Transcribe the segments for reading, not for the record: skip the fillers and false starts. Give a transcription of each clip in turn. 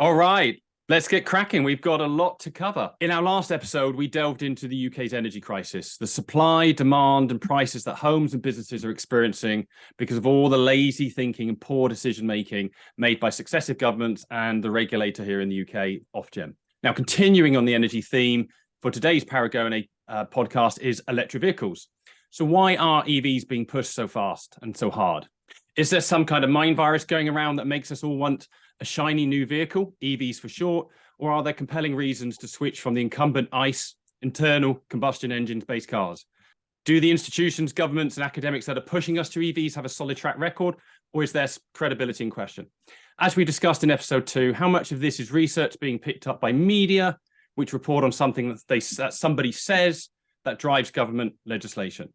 All right, let's get cracking. We've got a lot to cover. In our last episode, we delved into the UK's energy crisis, the supply, demand, and prices that homes and businesses are experiencing because of all the lazy thinking and poor decision-making made by successive governments and the regulator here in the UK, Ofgem. Now, continuing on the energy theme, for today's Paragone podcast is electric vehicles. So why are EVs being pushed so fast and so hard? Is there some kind of mind virus going around that makes us all want a shiny new vehicle, EVs for short, or are there compelling reasons to switch from the incumbent ICE, internal combustion engines-based cars? Do the institutions, governments, and academics that are pushing us to EVs have a solid track record, or is their credibility in question? As we discussed in episode 2, how much of this is research being picked up by media, which report on something that somebody says that drives government legislation?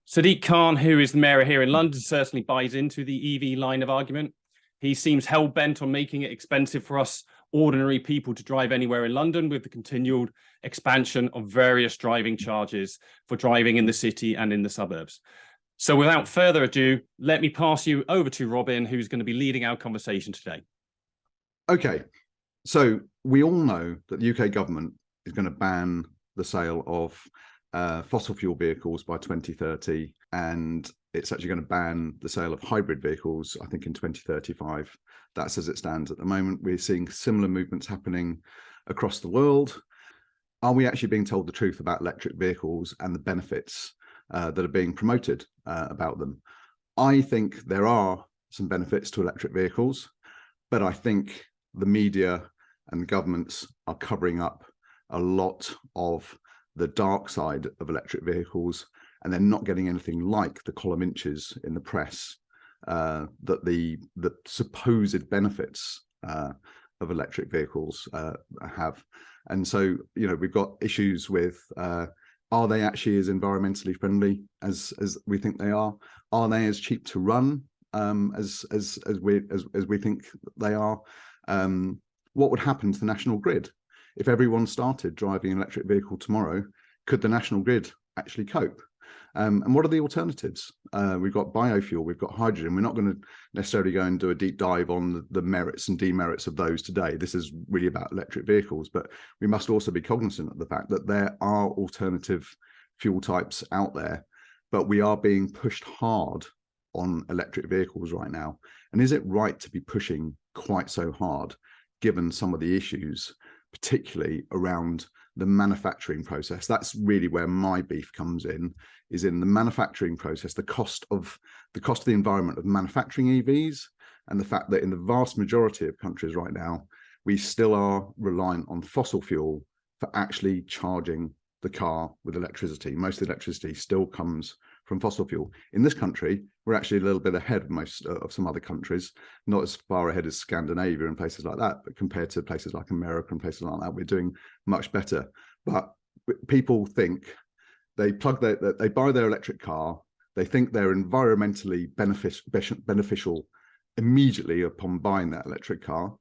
Sadiq Khan, who is the mayor here in London, certainly buys into the EV line of argument. He seems hell-bent on making it expensive for us ordinary people to drive anywhere in London with the continual expansion of various driving charges for driving in the city and in the suburbs. So without further ado, let me pass you over to Robin, who's going to be leading our conversation today. Okay, so we all know that the UK government is going to ban the sale of fossil fuel vehicles by 2030, and it's actually going to ban the sale of hybrid vehicles, I think, in 2035. That's as it stands at the moment. We're seeing similar movements happening across the world. Are we actually being told the truth about electric vehicles and the benefits that are being promoted about them? I think there are some benefits to electric vehicles, but I think the media and governments are covering up a lot of the dark side of electric vehicles, and they're not getting anything like the column inches in the press that the supposed benefits of electric vehicles have. And so, you know, we've got issues with are they actually as environmentally friendly as we think they are? Are they as cheap to run as we think they are? What would happen to the national grid? If everyone started driving an electric vehicle tomorrow, could the national grid actually cope? And what are the alternatives? We've got biofuel, we've got hydrogen. We're not going to necessarily go and do a deep dive on the merits and demerits of those today. This is really about electric vehicles, but we must also be cognizant of the fact that there are alternative fuel types out there, but we are being pushed hard on electric vehicles right now. And is it right to be pushing quite so hard, given some of the issues, particularly around the manufacturing process? That's really where my beef comes in, is in the manufacturing process, the cost of the environment of manufacturing EVs, and the fact that in the vast majority of countries right now, we still are reliant on fossil fuel for actually charging the car with electricity. Most of the electricity still comes from fossil fuel. In this country, we're actually a little bit ahead of most of some other countries, not as far ahead as Scandinavia and places like that, but compared to places like America and places like that, we're doing much better. But people think they buy their electric car, they think they're environmentally beneficial immediately upon buying that electric car,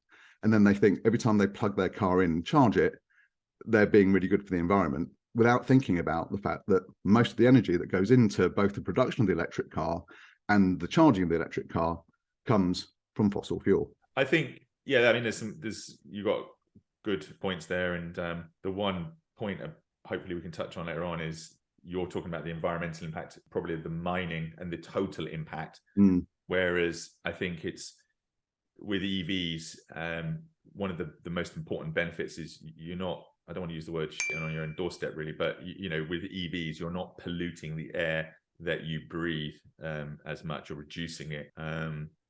and then they think every time they plug their car in and charge it, they're being really good for the environment, without thinking about the fact that most of the energy that goes into both the production of the electric car and the charging of the electric car comes from fossil fuel. I think, yeah, I mean, you've got good points there. And the one point hopefully we can touch on later on is you're talking about the environmental impact, probably the mining and the total impact. Whereas I think it's with EVs, one of the most important benefits is you're not, I don't want to use the word on your own doorstep really, but you know, with EVs, you're not polluting the air that you breathe as much, or reducing it.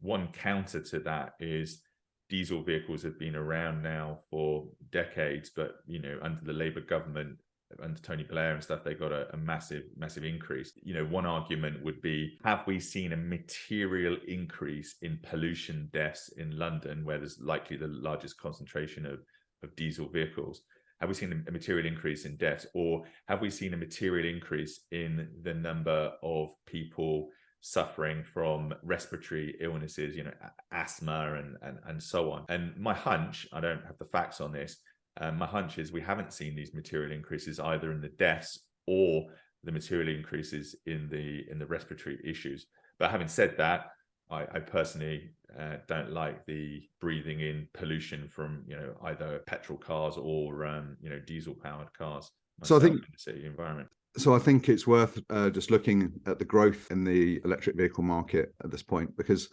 One counter to that is diesel vehicles have been around now for decades, but you know, under the Labour government, under Tony Blair and stuff, they got a massive increase. You know, one argument would be, have we seen a material increase in pollution deaths in London, where there's likely the largest concentration of diesel vehicles? Have we seen a material increase in deaths, or have we seen a material increase in the number of people suffering from respiratory illnesses, you know, asthma and so on? And my hunch, I don't have the facts on this, my hunch is we haven't seen these material increases either in the deaths or the material increases in the respiratory issues. But having said that, I personally don't like the breathing in pollution from, either petrol cars or, diesel powered cars. So I think in the city environment. So I think it's worth just looking at the growth in the electric vehicle market at this point, because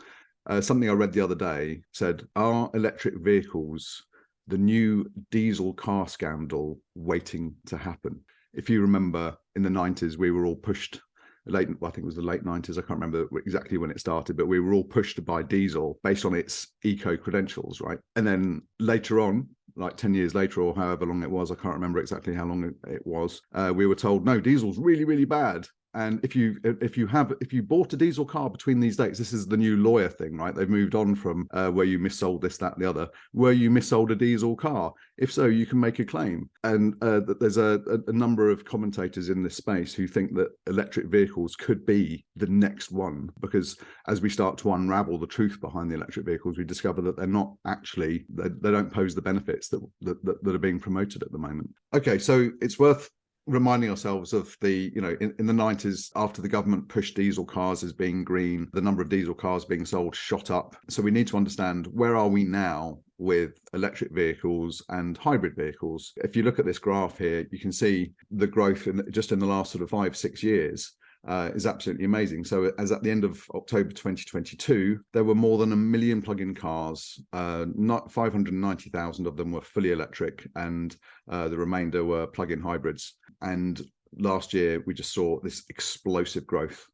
something I read the other day said, are electric vehicles the new diesel car scandal waiting to happen? If you remember, in the 90s, we were all pushed, I think it was the late 90s, I can't remember exactly when it started, but we were all pushed to buy diesel based on its eco credentials, right? And then later on, like 10 years later or however long it was, I can't remember exactly how long it was, we were told, no, diesel's really, really bad. And if you bought a diesel car between these dates, this is the new lawyer thing, right? They've moved on from where you missold this, that, and the other. Where you missold a diesel car? If so, you can make a claim. And there's a number of commentators in this space who think that electric vehicles could be the next one, because as we start to unravel the truth behind the electric vehicles, we discover that they're not actually, they don't pose the benefits that are being promoted at the moment. Okay, so it's worth reminding ourselves of the, in the 90s, after the government pushed diesel cars as being green, the number of diesel cars being sold shot up. So we need to understand, where are we now with electric vehicles and hybrid vehicles? If you look at this graph here, you can see the growth just in the last sort of 5-6 years. Is absolutely amazing. So as at the end of October 2022, there were more than 1 million plug-in cars. Not 590,000 of them were fully electric, and the remainder were plug-in hybrids. And last year, we just saw this explosive growth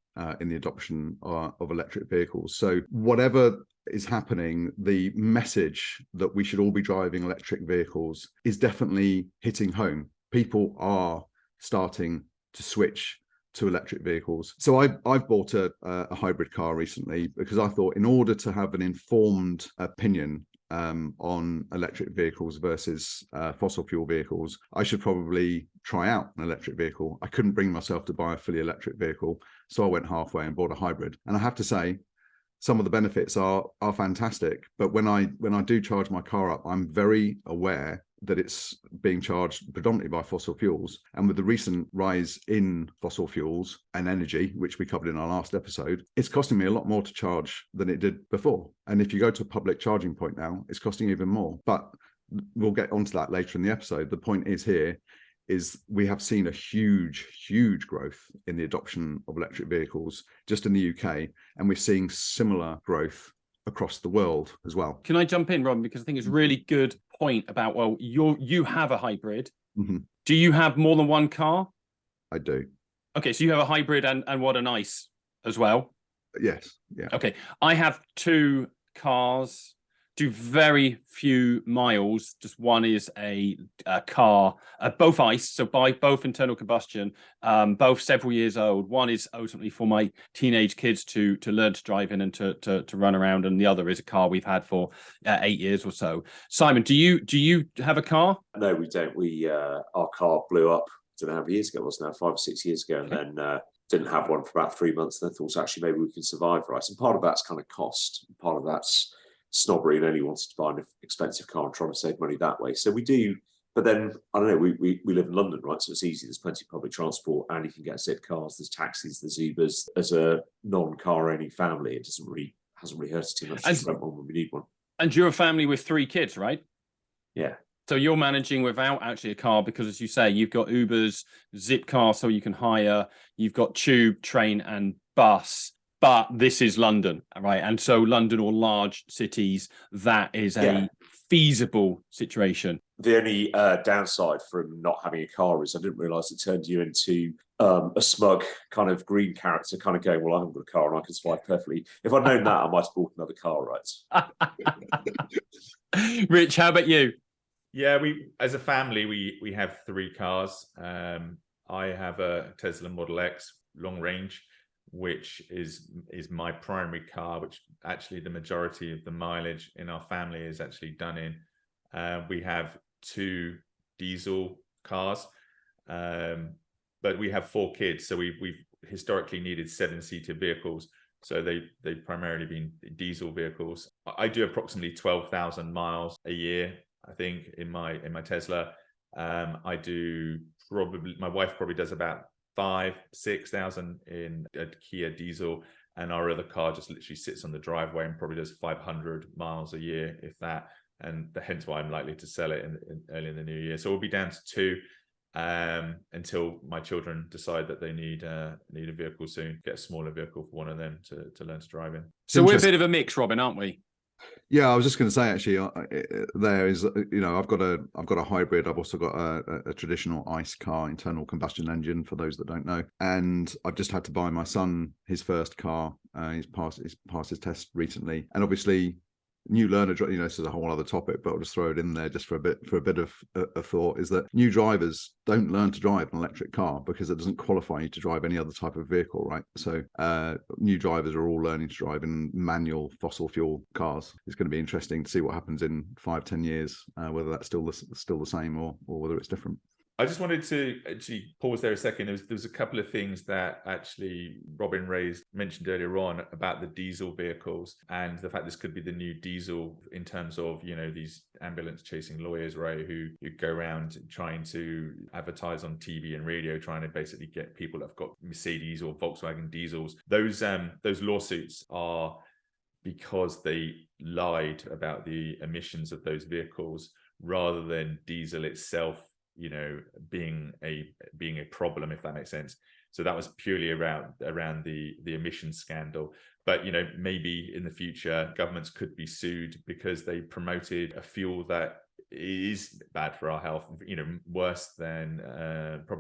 in the adoption of electric vehicles. So whatever is happening, the message that we should all be driving electric vehicles is definitely hitting home. People are starting to switch to electric vehicles. So I've bought a hybrid car recently because I thought, in order to have an informed opinion on electric vehicles versus fossil fuel vehicles, I should probably try out an electric vehicle. I couldn't bring myself to buy a fully electric vehicle, so I went halfway and bought a hybrid. And I have to say, some of the benefits are fantastic. But when I do charge my car up, I'm very aware that it's being charged predominantly by fossil fuels. And with the recent rise in fossil fuels and energy, which we covered in our last episode, it's costing me a lot more to charge than it did before. And if you go to a public charging point now, it's costing even more. But we'll get onto that later in the episode. The point is we have seen a huge growth in the adoption of electric vehicles just in the UK, and we're seeing similar growth across the world as well. Can I jump in, Rob? Because I think it's a really good point about, well, you have a hybrid. Mm-hmm. Do you have more than one car? I do. Okay, so you have a hybrid and what a nice as well. Yes. Yeah. Okay, I have 2 cars, do very few miles. Just one is a car, both ICE, so by both internal combustion, both several years old. One is ultimately for my teenage kids to learn to drive in and to run around, and the other is a car we've had for 8 years or so. Simon, do you have a car? No, we don't. Our car blew up, I don't know how many years ago it was now, 5 or 6 years ago, Okay. and then didn't have one for about 3 months. And I thought, actually, maybe we can survive, right? And part of that's kind of cost, part of that's snobbery and only wanted to buy an expensive car and trying to save money that way. So we do, but then I don't know, we live in London, right? So it's easy. There's plenty of public transport, and you can get zip cars, there's taxis, there's Ubers. As a non-car owning family, it hasn't really hurt us too much to rent one when we need one. And you're a family with 3 kids, right? Yeah. So you're managing without actually a car, because as you say, you've got Ubers, zip car, so you can hire, you've got tube, train and bus. But this is London, right? And so London or large cities, that is a feasible situation. The only downside from not having a car is I didn't realise it turned you into a smug kind of green character, kind of going, well, I haven't got a car and I can survive perfectly. If I'd known that, I might have bought another car, right? Rich, how about you? Yeah, we as a family, we have 3 cars. I have a Tesla Model X long range, which is my primary car, which actually the majority of the mileage in our family is actually done in. We have 2 diesel cars, but we have 4 kids, so we've historically needed 7-seater vehicles. So they've primarily been diesel vehicles. I do approximately 12,000 miles a year, I think, in my Tesla. I do my wife probably does about 5,000-6,000 in a Kia diesel, and our other car just literally sits on the driveway and probably does 500 miles a year, if that. And hence why I'm likely to sell it early in the new year. So we'll be down to 2 until my children decide that they need a vehicle soon. Get a smaller vehicle for one of them to learn to drive in. So we're a bit of a mix, Robin, aren't we? Yeah, I was just going to say actually, there is, I've got a hybrid. I've also got a traditional ICE car, internal combustion engine, for those that don't know. And I've just had to buy my son his first car. He's passed his test recently, and obviously, new learner, this is a whole other topic, but I'll just throw it in there just for a bit of thought, is that new drivers don't learn to drive an electric car because it doesn't qualify you to drive any other type of vehicle, right? So new drivers are all learning to drive in manual fossil fuel cars. It's going to be interesting to see what happens in 5-10 years, whether that's still the same or whether it's different. I just wanted to actually pause there a second. There was a couple of things that actually Robin mentioned earlier on about the diesel vehicles and the fact this could be the new diesel in terms of, these ambulance chasing lawyers, right, who go around trying to advertise on TV and radio, trying to basically get people that have got Mercedes or Volkswagen diesels. Those lawsuits are because they lied about the emissions of those vehicles rather than diesel itself being a problem, if that makes sense. So that was purely around the emissions scandal. But maybe in the future governments could be sued because they promoted a fuel that is bad for our health, probably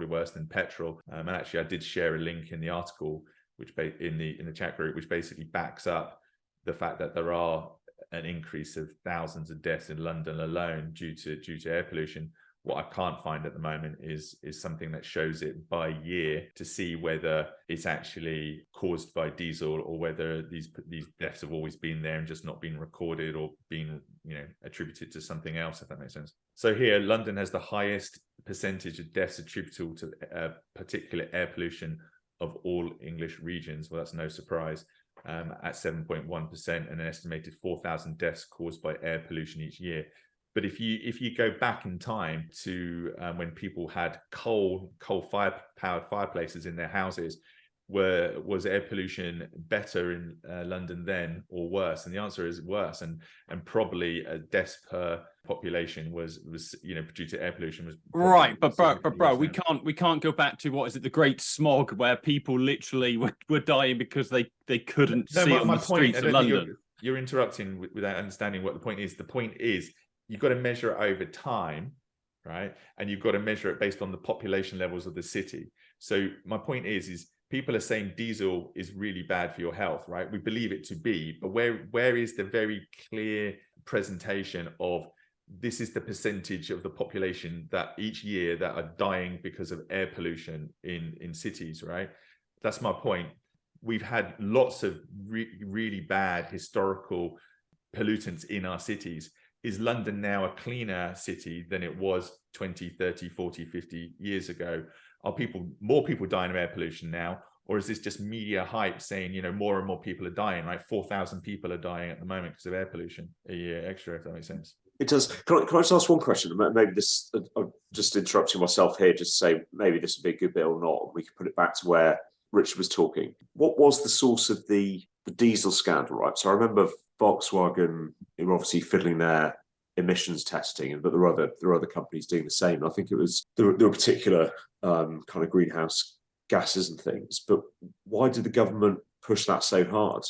worse than petrol. And actually I did share a link in the article which in the chat group, which basically backs up the fact that there are an increase of thousands of deaths in London alone due to air pollution. What I can't find at the moment is something that shows it by year to see whether it's actually caused by diesel or whether these deaths have always been there and just not been recorded or been attributed to something else, if that makes sense. So here, London has the highest percentage of deaths attributable to particular air pollution of all English regions. Well, that's no surprise. At 7.1% and an estimated 4,000 deaths caused by air pollution each year. But if you go back in time to when people had coal-powered fireplaces in their houses, was air pollution better in London then or worse? And the answer is worse. And probably deaths per population was due to air pollution was right. But bro, we can't go back to the Great Smog, where people literally were dying because they couldn't see on the streets of London. You're interrupting without understanding what the point is. The point is, you've got to measure it over time, right? And you've got to measure it based on the population levels of the city. So my point is people are saying diesel is really bad for your health, right? We believe it to be, but where is the very clear presentation of this is the percentage of the population that each year that are dying because of air pollution in cities, right? That's my point. We've had lots of really bad historical pollutants in our cities. Is London now a cleaner city than it was 20, 30, 40, 50 years ago? Are more people dying of air pollution now? Or is this just media hype saying, more and more people are dying, right? 4,000 people are dying at the moment because of air pollution a year extra, if that makes sense. It does. Can I just ask one question? Maybe this, I'm just interrupting myself here, just to say maybe this would be a good bit or not. We could put it back to where Richard was talking. What was the source of the diesel scandal, right? So I remember Volkswagen, they were obviously fiddling their emissions testing, but there are other companies doing the same. I think it was there were particular kind of greenhouse gases and things. But why did the government push that so hard?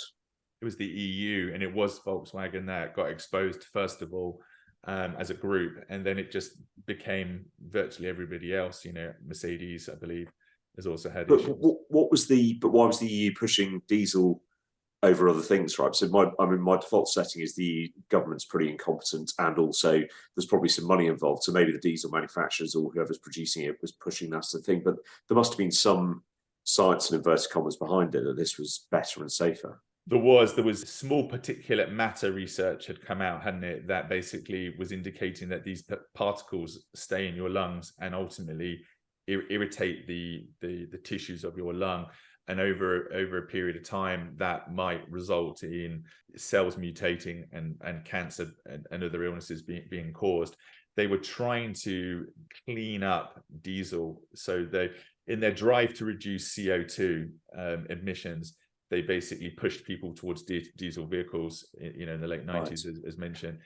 It was the EU, and it was Volkswagen that got exposed first of all as a group, and then it just became virtually everybody else. Mercedes, I believe, has also had issues. Why was the EU pushing diesel over other things, right? So my default setting is the government's pretty incompetent, and also there's probably some money involved. So maybe the diesel manufacturers or whoever's producing it was pushing that's the thing. But there must have been some science and inverted commas behind it that this was better and safer. There was small particulate matter research had come out, hadn't it, that basically was indicating that these particles stay in your lungs and ultimately irritate the tissues of your lung. And over a period of time, that might result in cells mutating and cancer and other illnesses being caused. They were trying to clean up diesel. So in their drive to reduce CO2 emissions, they basically pushed people towards diesel vehicles, in the late 90s, as mentioned.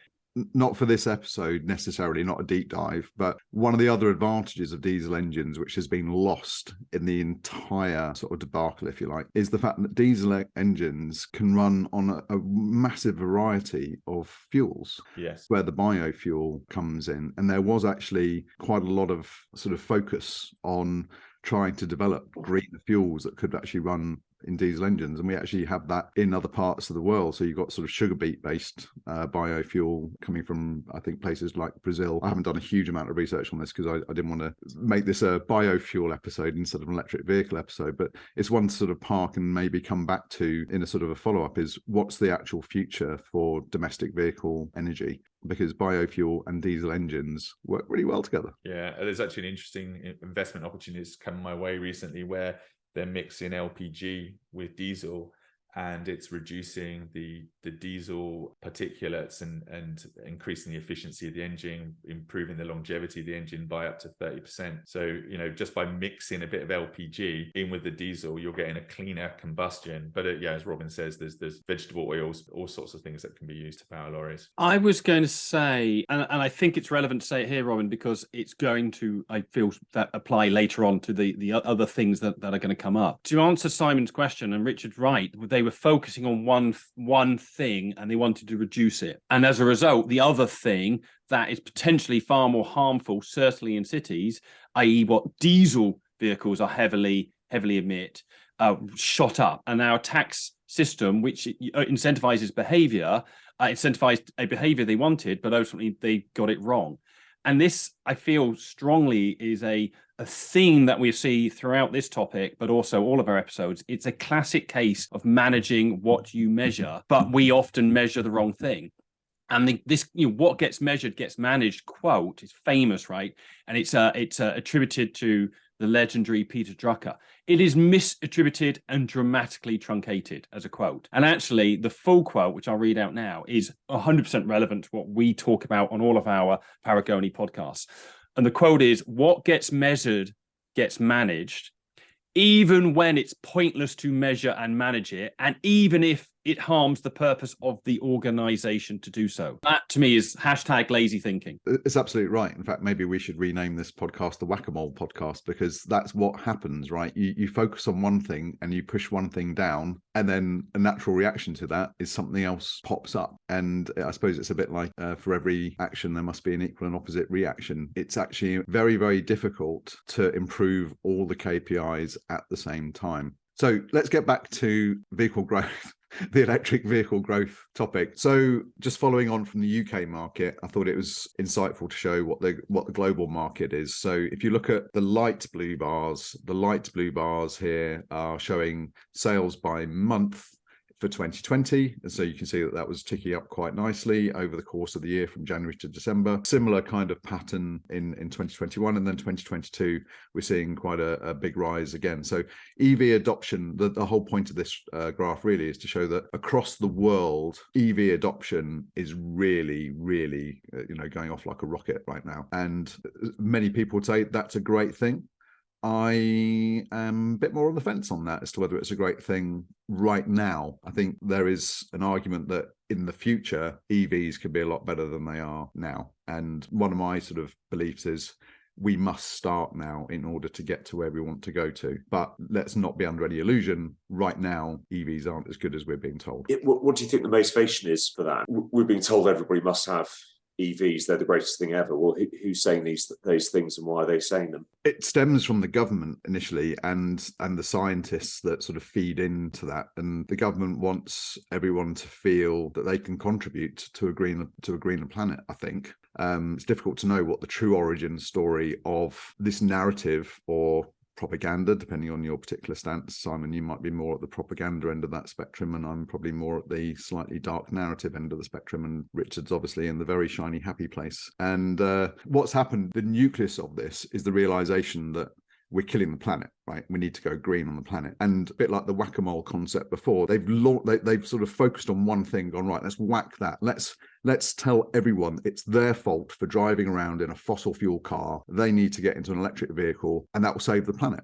Not for this episode necessarily, not a deep dive, but one of the other advantages of diesel engines, which has been lost in the entire sort of debacle, if you like, is the fact that diesel engines can run on a massive variety of fuels. Yes. Where the biofuel comes in. And there was actually quite a lot of sort of focus on trying to develop greener fuels that could actually run in diesel engines, and we actually have that in other parts of the world. So you've got sort of sugar beet based biofuel coming from, I think, places like Brazil. I haven't done a huge amount of research on this because I didn't want to make this a biofuel episode instead of an electric vehicle episode, but it's one to sort of park and maybe come back to in a sort of a follow-up, is what's the actual future for domestic vehicle energy? Because biofuel and diesel engines work really well together. Yeah, there's actually an interesting investment opportunity that's come my way recently where they're mixing LPG with diesel, and it's reducing the diesel particulates and increasing the efficiency of the engine, improving the longevity of the engine by up to 30%. So, just by mixing a bit of LPG in with the diesel, you're getting a cleaner combustion. But as Robin says, there's vegetable oils, all sorts of things that can be used to power lorries. I was going to say, and I think it's relevant to say it here, Robin, because it's going to, I feel, that apply later on to the other things that are going to come up. To answer Simon's question, and Richard's right, they were focusing on one thing and they wanted to reduce it. And as a result, the other thing that is potentially far more harmful, certainly in cities, i.e. what diesel vehicles are heavily emit, shot up. And our tax system, which incentivizes behavior, incentivized a behavior they wanted, but ultimately they got it wrong. And this, I feel strongly, is a theme that we see throughout this topic, but also all of our episodes. It's a classic case of managing what you measure, but we often measure the wrong thing. And this, what gets measured gets managed quote is famous, right? And it's attributed to the legendary Peter Drucker. It is misattributed and dramatically truncated as a quote. And actually, the full quote, which I'll read out now, is 100% relevant to what we talk about on all of our Paragone podcasts. And the quote is, what gets measured gets managed, even when it's pointless to measure and manage it, and even if it harms the purpose of the organization to do so. That, to me, is #lazy thinking. It's absolutely right. In fact, maybe we should rename this podcast the Whack-A-Mole Podcast, because that's what happens, right? You focus on one thing and you push one thing down, and then a natural reaction to that is something else pops up. And I suppose it's a bit like for every action, there must be an equal and opposite reaction. It's actually very, very difficult to improve all the KPIs at the same time. So let's get back to vehicle growth. The electric vehicle growth topic. So just following on from the UK market, I thought it was insightful to show what the global market is. So if you look at the light blue bars here are showing sales by month for 2020. And so you can see that was ticking up quite nicely over the course of the year from January to December. Similar kind of pattern in 2021. And then 2022, we're seeing quite a big rise again. So EV adoption, the whole point of this graph really is to show that across the world, EV adoption is really, really, going off like a rocket right now. And many people would say that's a great thing. I am a bit more on the fence on that as to whether it's a great thing right now. I think there is an argument that in the future, EVs could be a lot better than they are now. And one of my sort of beliefs is we must start now in order to get to where we want to go to. But let's not be under any illusion. Right now, EVs aren't as good as we're being told. What do you think the motivation is for that? We're being told everybody must have EVs, they're the greatest thing ever. Well, who's saying those things and why are they saying them? It stems from the government initially and the scientists that sort of feed into that. And the government wants everyone to feel that they can contribute to a greener planet, I think. It's difficult to know what the true origin story of this narrative or propaganda, depending on your particular stance. Simon, you might be more at the propaganda end of that spectrum, and I'm probably more at the slightly dark narrative end of the spectrum, and Richard's obviously in the very shiny happy place. And what's happened, the nucleus of this is the realization that we're killing the planet, right? We need to go green on the planet. And a bit like the whack-a-mole concept before, they've sort of focused on one thing, gone, right, let's whack that. Let's tell everyone it's their fault for driving around in a fossil fuel car. They need to get into an electric vehicle, and that will save the planet.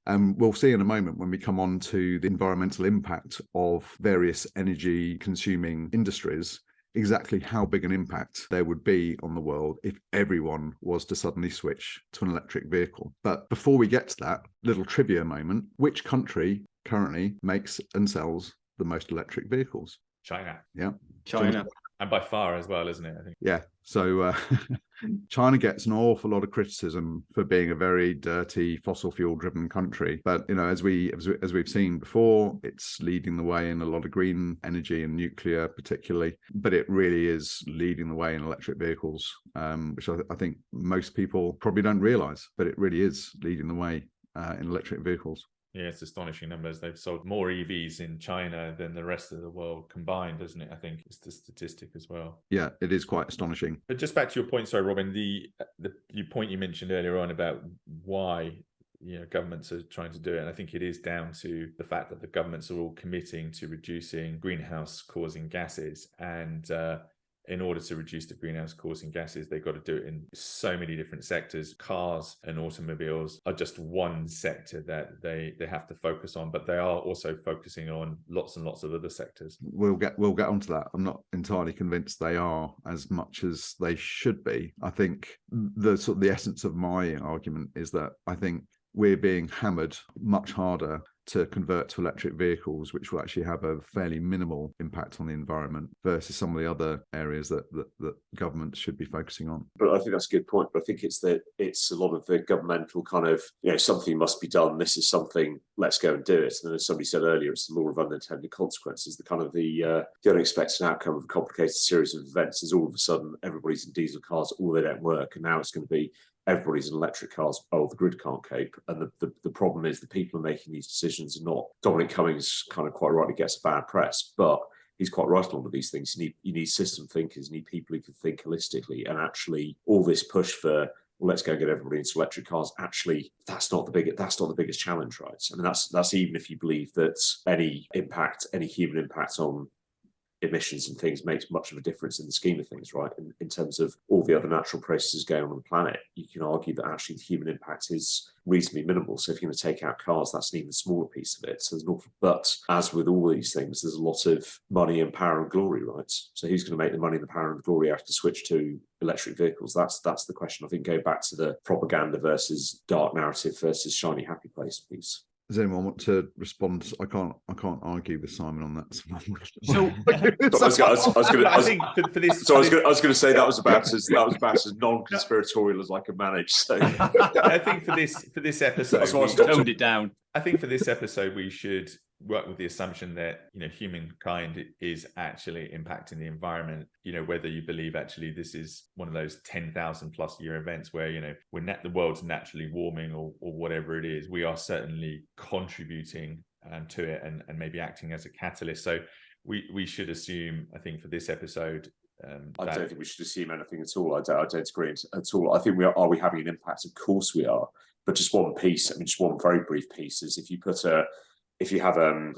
And we'll see in a moment when we come on to the environmental impact of various energy consuming industries, exactly how big an impact there would be on the world if everyone was to suddenly switch to an electric vehicle. But before we get to that little trivia moment, which country currently makes and sells the most electric vehicles? China. Yeah. China. And by far as well, isn't it? I think. Yeah. So China gets an awful lot of criticism for being a very dirty fossil fuel driven country. But, as we've seen before, it's leading the way in a lot of green energy and nuclear particularly. But it really is leading the way in electric vehicles, which I think most people probably don't realize, but it really is leading the way in electric vehicles. Yeah, it's astonishing numbers. They've sold more EVs in China than the rest of the world combined, isn't it? I think it's the statistic as well. Yeah, it is quite astonishing. But just back to your point, sorry, Robin, the point you mentioned earlier on about why governments are trying to do it. And I think it is down to the fact that the governments are all committing to reducing greenhouse causing gases. And in order to reduce the greenhouse causing gases, they've got to do it in so many different sectors. Cars and automobiles are just one sector that they have to focus on, but they are also focusing on lots and lots of other sectors. We'll get onto that. I'm not entirely convinced they are as much as they should be. I think the essence of my argument is that I think we're being hammered much harder to convert to electric vehicles, which will actually have a fairly minimal impact on the environment versus some of the other areas that governments should be focusing on. But I think that's a good point. But I think it's a lot of the governmental kind of, something must be done. This is something, let's go and do it. And then as somebody said earlier, it's the law of unintended consequences. The kind of the unexpected outcome of a complicated series of events is all of a sudden everybody's in diesel cars, they don't work. And now it's going to be everybody's in electric cars. The grid can't cope. And the problem is the people are making these decisions are not. Dominic Cummings kind of quite rightly gets a bad press, but he's quite right on all of these things. You need system thinkers, you need people who can think holistically. And actually, all this push for let's go and get everybody into electric cars. Actually, that's not the biggest challenge, right? I mean, that's even if you believe that any human impact on emissions and things makes much of a difference in the scheme of things, right? In terms of all the other natural processes going on the planet, you can argue that actually the human impact is reasonably minimal. So if you're going to take out cars, that's an even smaller piece of it. So there's but as with all these things, there's a lot of money and power and glory, right? So who's going to make the money and the power and glory after switch to electric vehicles? That's the question. I think go back to the propaganda versus dark narrative versus shiny happy place piece. Does anyone want to respond? I can't argue with Simon on that. So I think for this. So I was going to say that was about as non-conspiratorial as I could manage. So I think for this episode, we toned it down. I think for this episode, we should work with the assumption that humankind is actually impacting the environment. Whether you believe actually this is one of those 10,000 plus year events where the world's naturally warming or whatever it is, we are certainly contributing to it and maybe acting as a catalyst. So we should assume, I think, for this episode. I don't think we should assume anything at all. I don't agree at all. I think are we having an impact? Of course we are. But just one piece, just one very brief piece is if you have a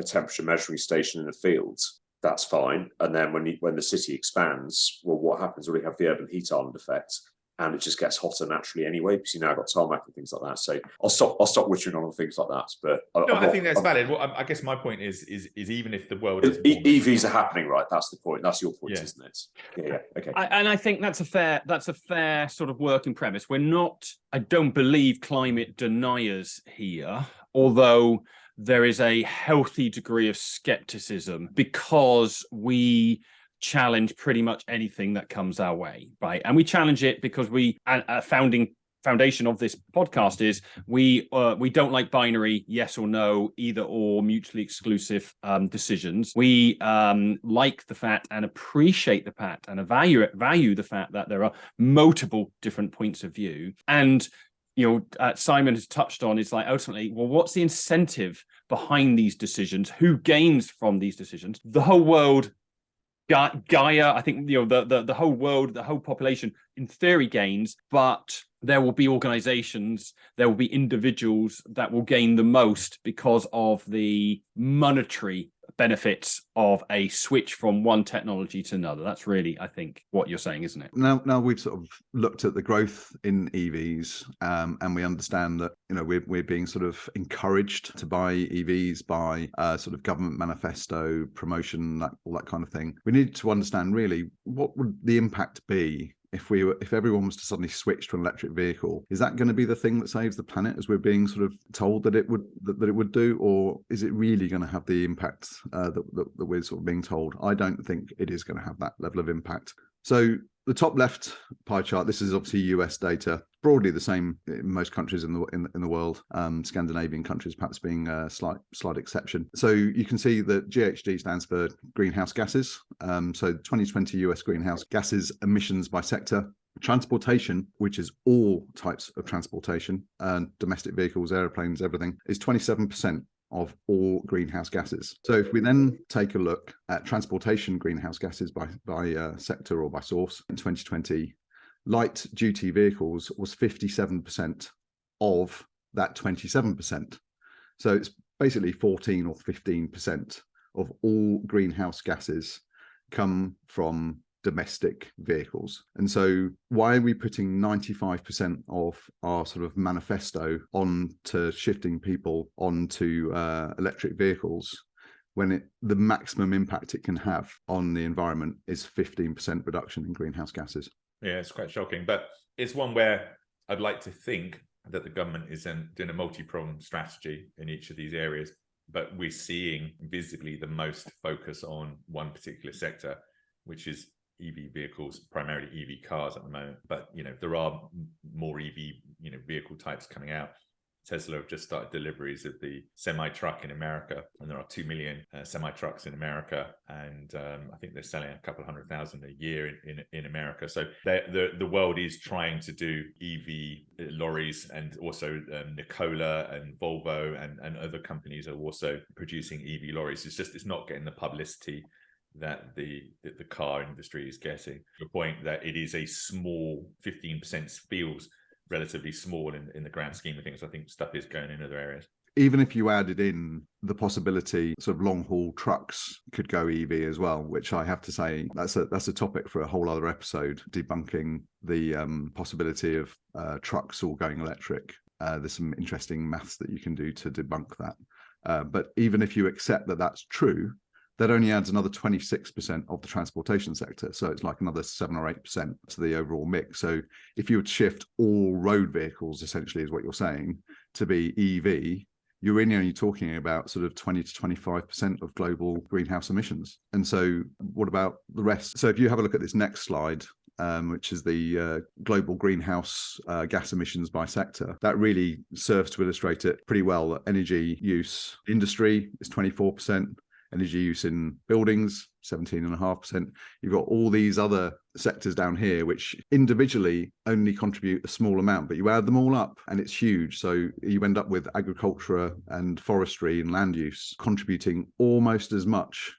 temperature measuring station in a field, that's fine. And then when the city expands, well, what happens? We have the urban heat island effect, and it just gets hotter naturally anyway because you now got tarmac and things like that. So I'll stop wittering on things like that. But I think that's valid. Well, I guess my point is even if the world is EVs are happening, right? That's the point. That's your point, isn't it? Yeah. Okay. And I think that's a fair sort of working premise. I don't believe climate deniers here, although there is a healthy degree of skepticism because we challenge pretty much anything that comes our way, right? And we challenge it because a foundation of this podcast is we don't like binary yes or no, either or, mutually exclusive decisions. We like the fact and appreciate the fact and value the fact that there are multiple different points of view. And Simon has touched on is like ultimately, well, what's the incentive behind these decisions? Who gains from these decisions? The whole world, Gaia, I think the whole world, the whole population in theory gains, but there will be organizations, there will be individuals that will gain the most because of the monetary benefits of a switch from one technology to another. That's really, I think, what you're saying, isn't it? Now we've sort of looked at the growth in EVs, and we understand that we're being sort of encouraged to buy EVs by sort of government manifesto promotion, all that kind of thing. We need to understand really what would the impact be if everyone was to suddenly switch to an electric vehicle. Is that going to be the thing that saves the planet, as we're being sort of told that it would do, or is it really going to have the impact that we're sort of being told? I don't think it is going to have that level of impact. So the top left pie chart, this is obviously US data, broadly the same in most countries in the world, Scandinavian countries perhaps being a slight exception. So you can see that GHG stands for greenhouse gases. So 2020 US greenhouse gases emissions by sector. Transportation, which is all types of transportation, domestic vehicles, airplanes, everything, is 27% of all greenhouse gases. So if we then take a look at transportation greenhouse gases by sector or by source, in 2020, light duty vehicles was 57% of that 27%. So it's basically 14 or 15% of all greenhouse gases come from domestic vehicles. And so why are we putting 95% of our sort of manifesto on to shifting people onto electric vehicles when the maximum impact it can have on the environment is 15% reduction in greenhouse gases? Yeah, it's quite shocking, but it's one where I'd like to think that the government is doing a multi-pronged strategy in each of these areas, but we're seeing visibly the most focus on one particular sector, which is EV vehicles, primarily EV cars at the moment. But there are more EV vehicle types coming out. Tesla have just started deliveries of the semi-truck in America, and there are 2 million semi-trucks in America, and I think they're selling a couple of 100,000 a year in America. So the world is trying to do EV lorries, and also Nikola and Volvo and other companies are also producing EV lorries. It's not getting the publicity that the car industry is getting. The point that it is a small 15% feels relatively small in the grand scheme of things. I think stuff is going in other areas. Even if you added in the possibility sort of long haul trucks could go EV as well, which I have to say that's a topic for a whole other episode, debunking the possibility of trucks all going electric. There's some interesting maths that you can do to debunk that. But even if you accept that that's true, that only adds another 26% of the transportation sector. So it's like another 7 or 8% to the overall mix. So if you would shift all road vehicles, essentially is what you're saying, to be EV, you're only talking about sort of 20 to 25% of global greenhouse emissions. And so what about the rest? So if you have a look at this next slide, which is the global greenhouse gas emissions by sector, that really serves to illustrate it pretty well. Energy use, industry is 24%. Energy use in buildings, 17.5%. You've got all these other sectors down here, which individually only contribute a small amount, but you add them all up and it's huge. So you end up with agriculture and forestry and land use contributing almost as much,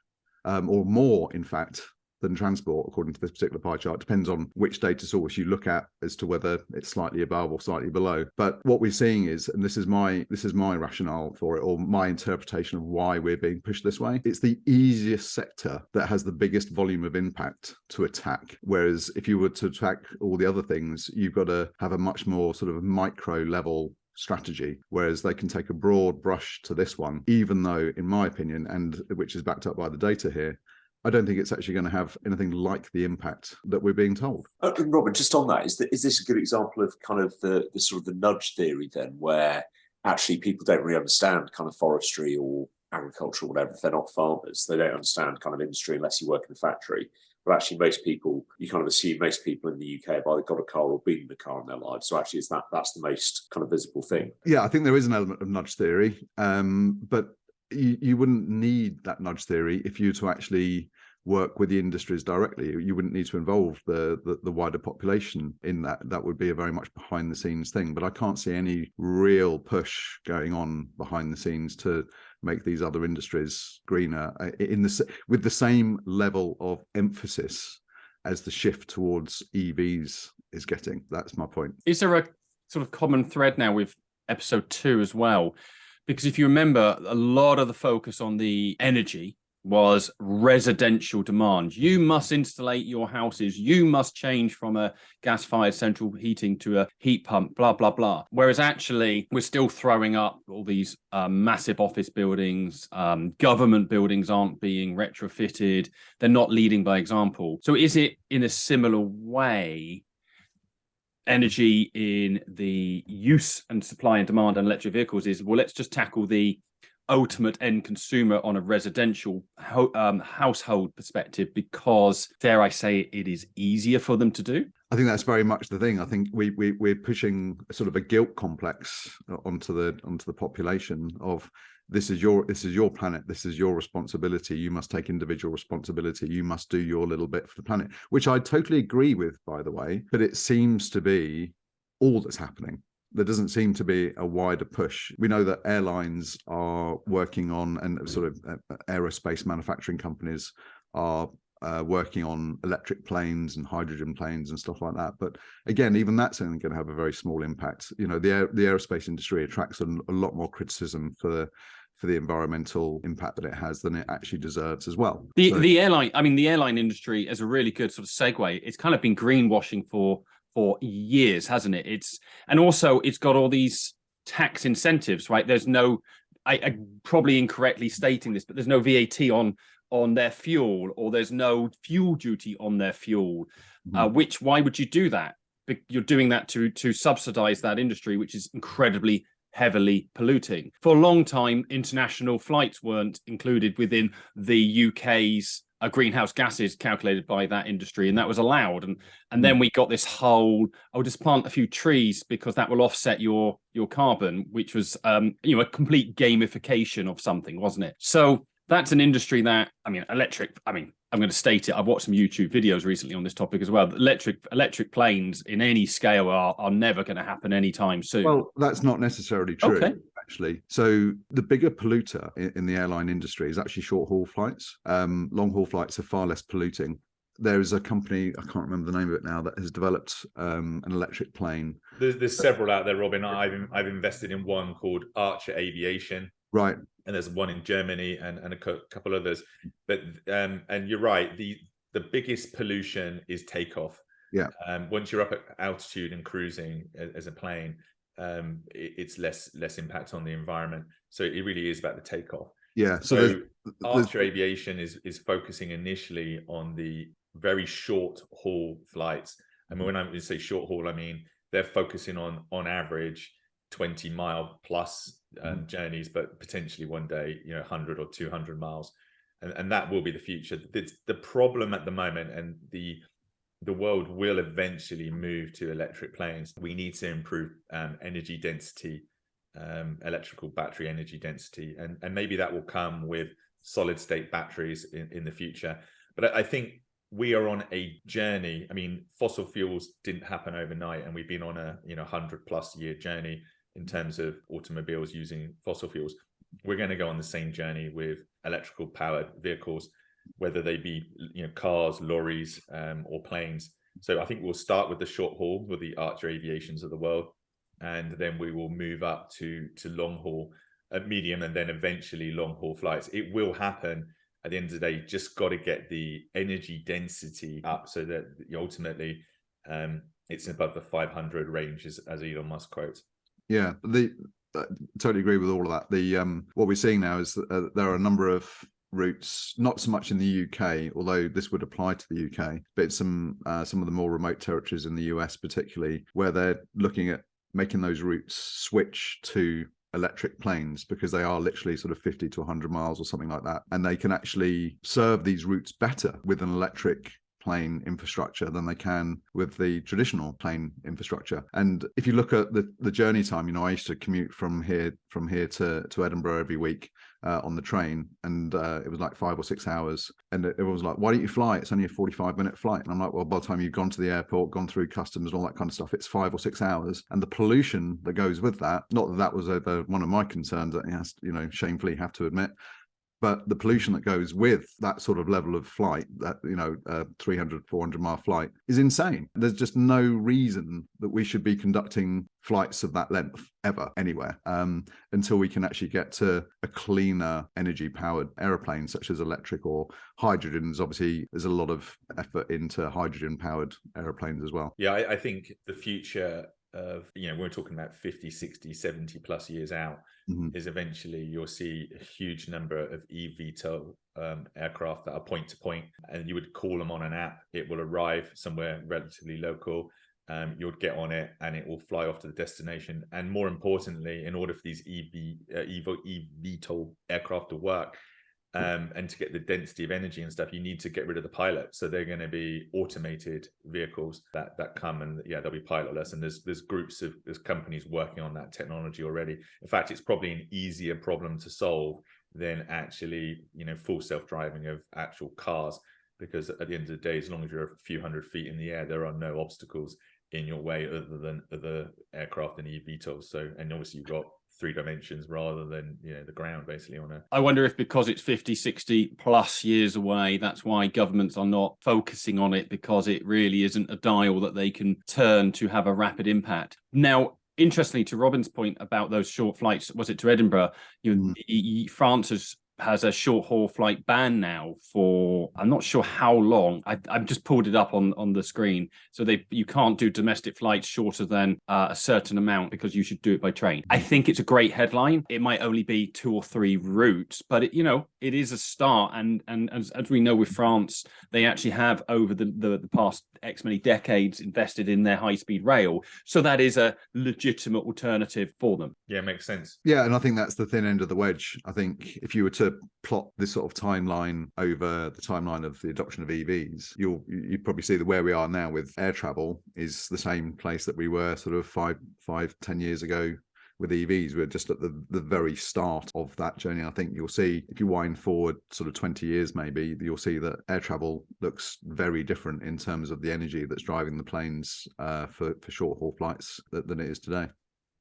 or more, in fact, than transport, according to this particular pie chart. Depends on which data source you look at as to whether it's slightly above or slightly below. But what we're seeing is, and this is my rationale for it, or my interpretation of why we're being pushed this way, it's the easiest sector that has the biggest volume of impact to attack. Whereas if you were to attack all the other things, you've got to have a much more sort of micro level strategy, whereas they can take a broad brush to this one, even though, in my opinion, and which is backed up by the data here, I don't think it's actually going to have anything like the impact that we're being told. Robin, just on that, is this a good example of kind of the sort of the nudge theory then, where actually people don't really understand kind of forestry or agriculture or whatever? If they're not farmers, they don't understand kind of industry unless you work in a factory. But actually most people, you kind of assume most people in the UK have either got a car or been in a car in their lives. So actually that's the most kind of visible thing. Yeah, I think there is an element of nudge theory, but you wouldn't need that nudge theory if you were to actually work with the industries directly. You wouldn't need to involve the wider population in that. That would be a very much behind the scenes thing. But I can't see any real push going on behind the scenes to make these other industries greener with the same level of emphasis as the shift towards EVs is getting. That's my point. Is there a sort of common thread now with episode 2 as well? Because if you remember, a lot of the focus on the energy was residential demand. You must insulate your houses. You must change from a gas-fired central heating to a heat pump, blah, blah, blah. Whereas actually, we're still throwing up all these massive office buildings. Government buildings aren't being retrofitted. They're not leading by example. So is it in a similar way, energy in the use and supply and demand on electric vehicles is, well, let's just tackle the ultimate end consumer on a residential household perspective, because, dare I say, it is easier for them to do? I think that's very much the thing. I think we're pushing sort of a guilt complex onto the population of, this is your planet, this is your responsibility, you must take individual responsibility, you must do your little bit for the planet, which I totally agree with, by the way, but it seems to be all that's happening. There doesn't seem to be a wider push. We know that airlines are working on, and sort of aerospace manufacturing companies are working on electric planes and hydrogen planes and stuff like that. But again, even that's only going to have a very small impact. You know, the aerospace industry attracts a lot more criticism for the environmental impact that it has than it actually deserves as well. The airline industry is a really good sort of segue. It's kind of been greenwashing for years, hasn't it? It's got all these tax incentives, right? There's no, I probably incorrectly stating this, but there's no VAT on their fuel, or there's no fuel duty on their fuel. Mm-hmm. Why would you do that? You're doing that to subsidize that industry, which is incredibly heavily polluting. For a long time, international flights weren't included within the UK's greenhouse gases calculated by that industry, and that was allowed. And then we got this whole, just plant a few trees because that will offset your carbon, which was a complete gamification of something, wasn't it? So that's an industry that, I'm going to state it. I've watched some YouTube videos recently on this topic as well. Electric planes in any scale are never going to happen anytime soon. Well, that's not necessarily true. Okay. Actually. So the bigger polluter in the airline industry is actually short-haul flights. Long-haul flights are far less polluting. There is a company, I can't remember the name of it now, that has developed an electric plane. There's several out there, Robin. I've invested in one called Archer Aviation. Right. And there's one in Germany and a couple others. But and you're right, the biggest pollution is takeoff. Yeah. Once you're up at altitude and cruising as a plane, it's less impact on the environment. So it really is about the takeoff. Yeah. So Archer Aviation is focusing initially on the very short haul flights. I mean, when I say short haul, I mean they're focusing on average 20-mile plus journeys, but potentially one day 100 or 200 miles, and that will be the future. The problem at the moment, and the world will eventually move to electric planes. We need to improve energy density, electrical battery energy density, and maybe that will come with solid state batteries in the future. But I think we are on a journey. I mean, fossil fuels didn't happen overnight, and we've been on a 100+ year journey in terms of automobiles using fossil fuels. We're going to go on the same journey with electrical powered vehicles, whether they be cars, lorries, or planes. So I think we'll start with the short haul, with the Archer Aviations of the world, and then we will move up to long haul, medium, and then eventually long haul flights. It will happen. At the end of the day, just got to get the energy density up so that ultimately it's above the 500 range, as Elon Musk quotes. Yeah, I totally agree with all of that. What we're seeing now is that there are a number of routes, not so much in the UK, although this would apply to the UK, but some of the more remote territories in the US particularly, where they're looking at making those routes switch to electric planes, because they are literally sort of 50 to 100 miles or something like that, and they can actually serve these routes better with an electric plane infrastructure than they can with the traditional plane infrastructure. And if you look at the journey time, I used to commute from here to Edinburgh every week on the train, and it was like 5 or 6 hours, and everyone was like, why don't you fly? It's only a 45-minute flight. And I'm like, well, by the time you've gone to the airport, gone through customs and all that kind of stuff, it's 5 or 6 hours, and the pollution that goes with that, not that was over one of my concerns that he has, shamefully have to admit, but the pollution that goes with that sort of level of flight, that 300, 400-mile flight, is insane. There's just no reason that we should be conducting flights of that length ever anywhere until we can actually get to a cleaner energy powered aeroplane such as electric or hydrogen. Obviously there's a lot of effort into hydrogen powered aeroplanes as well. Yeah, I think the future of, we're talking about 50, 60, 70 plus years out, is eventually you'll see a huge number of eVTOL aircraft that are point to point, and you would call them on an app. It will arrive somewhere relatively local. You'll get on it and it will fly off to the destination. And more importantly, in order for these eVTOL aircraft to work, and to get the density of energy and stuff, you need to get rid of the pilot. So they're going to be automated vehicles that come, and they'll be pilotless. And there's companies working on that technology already. In fact, it's probably an easier problem to solve than actually, full self-driving of actual cars, because at the end of the day, as long as you're a few hundred feet in the air, there are no obstacles in your way other than other aircraft and eVTOLs. So, and obviously you've got 3 dimensions rather than the ground basically on a. I wonder if because it's 50, 60 plus years away, that's why governments are not focusing on it, because it really isn't a dial that they can turn to have a rapid impact. Now, interestingly, to Robin's point about those short flights, was it to Edinburgh? France has a short haul flight ban now for, I'm not sure how long. I've just pulled it up on the screen. So you can't do domestic flights shorter than a certain amount, because you should do it by train. I think it's a great headline. It might only be 2 or 3 routes, but it is a start. And as we know with France, they actually have over the past X many decades invested in their high-speed rail. So that is a legitimate alternative for them. Yeah, makes sense. Yeah, and I think that's the thin end of the wedge. I think if you were to plot this sort of timeline over the timeline of the adoption of EVs, you'd probably see that where we are now with air travel is the same place that we were sort of 10 years ago with EVs. We're just at the very start of that journey. I think you'll see, if you wind forward sort of 20 years maybe, you'll see that air travel looks very different in terms of the energy that's driving the planes for short haul flights than it is today.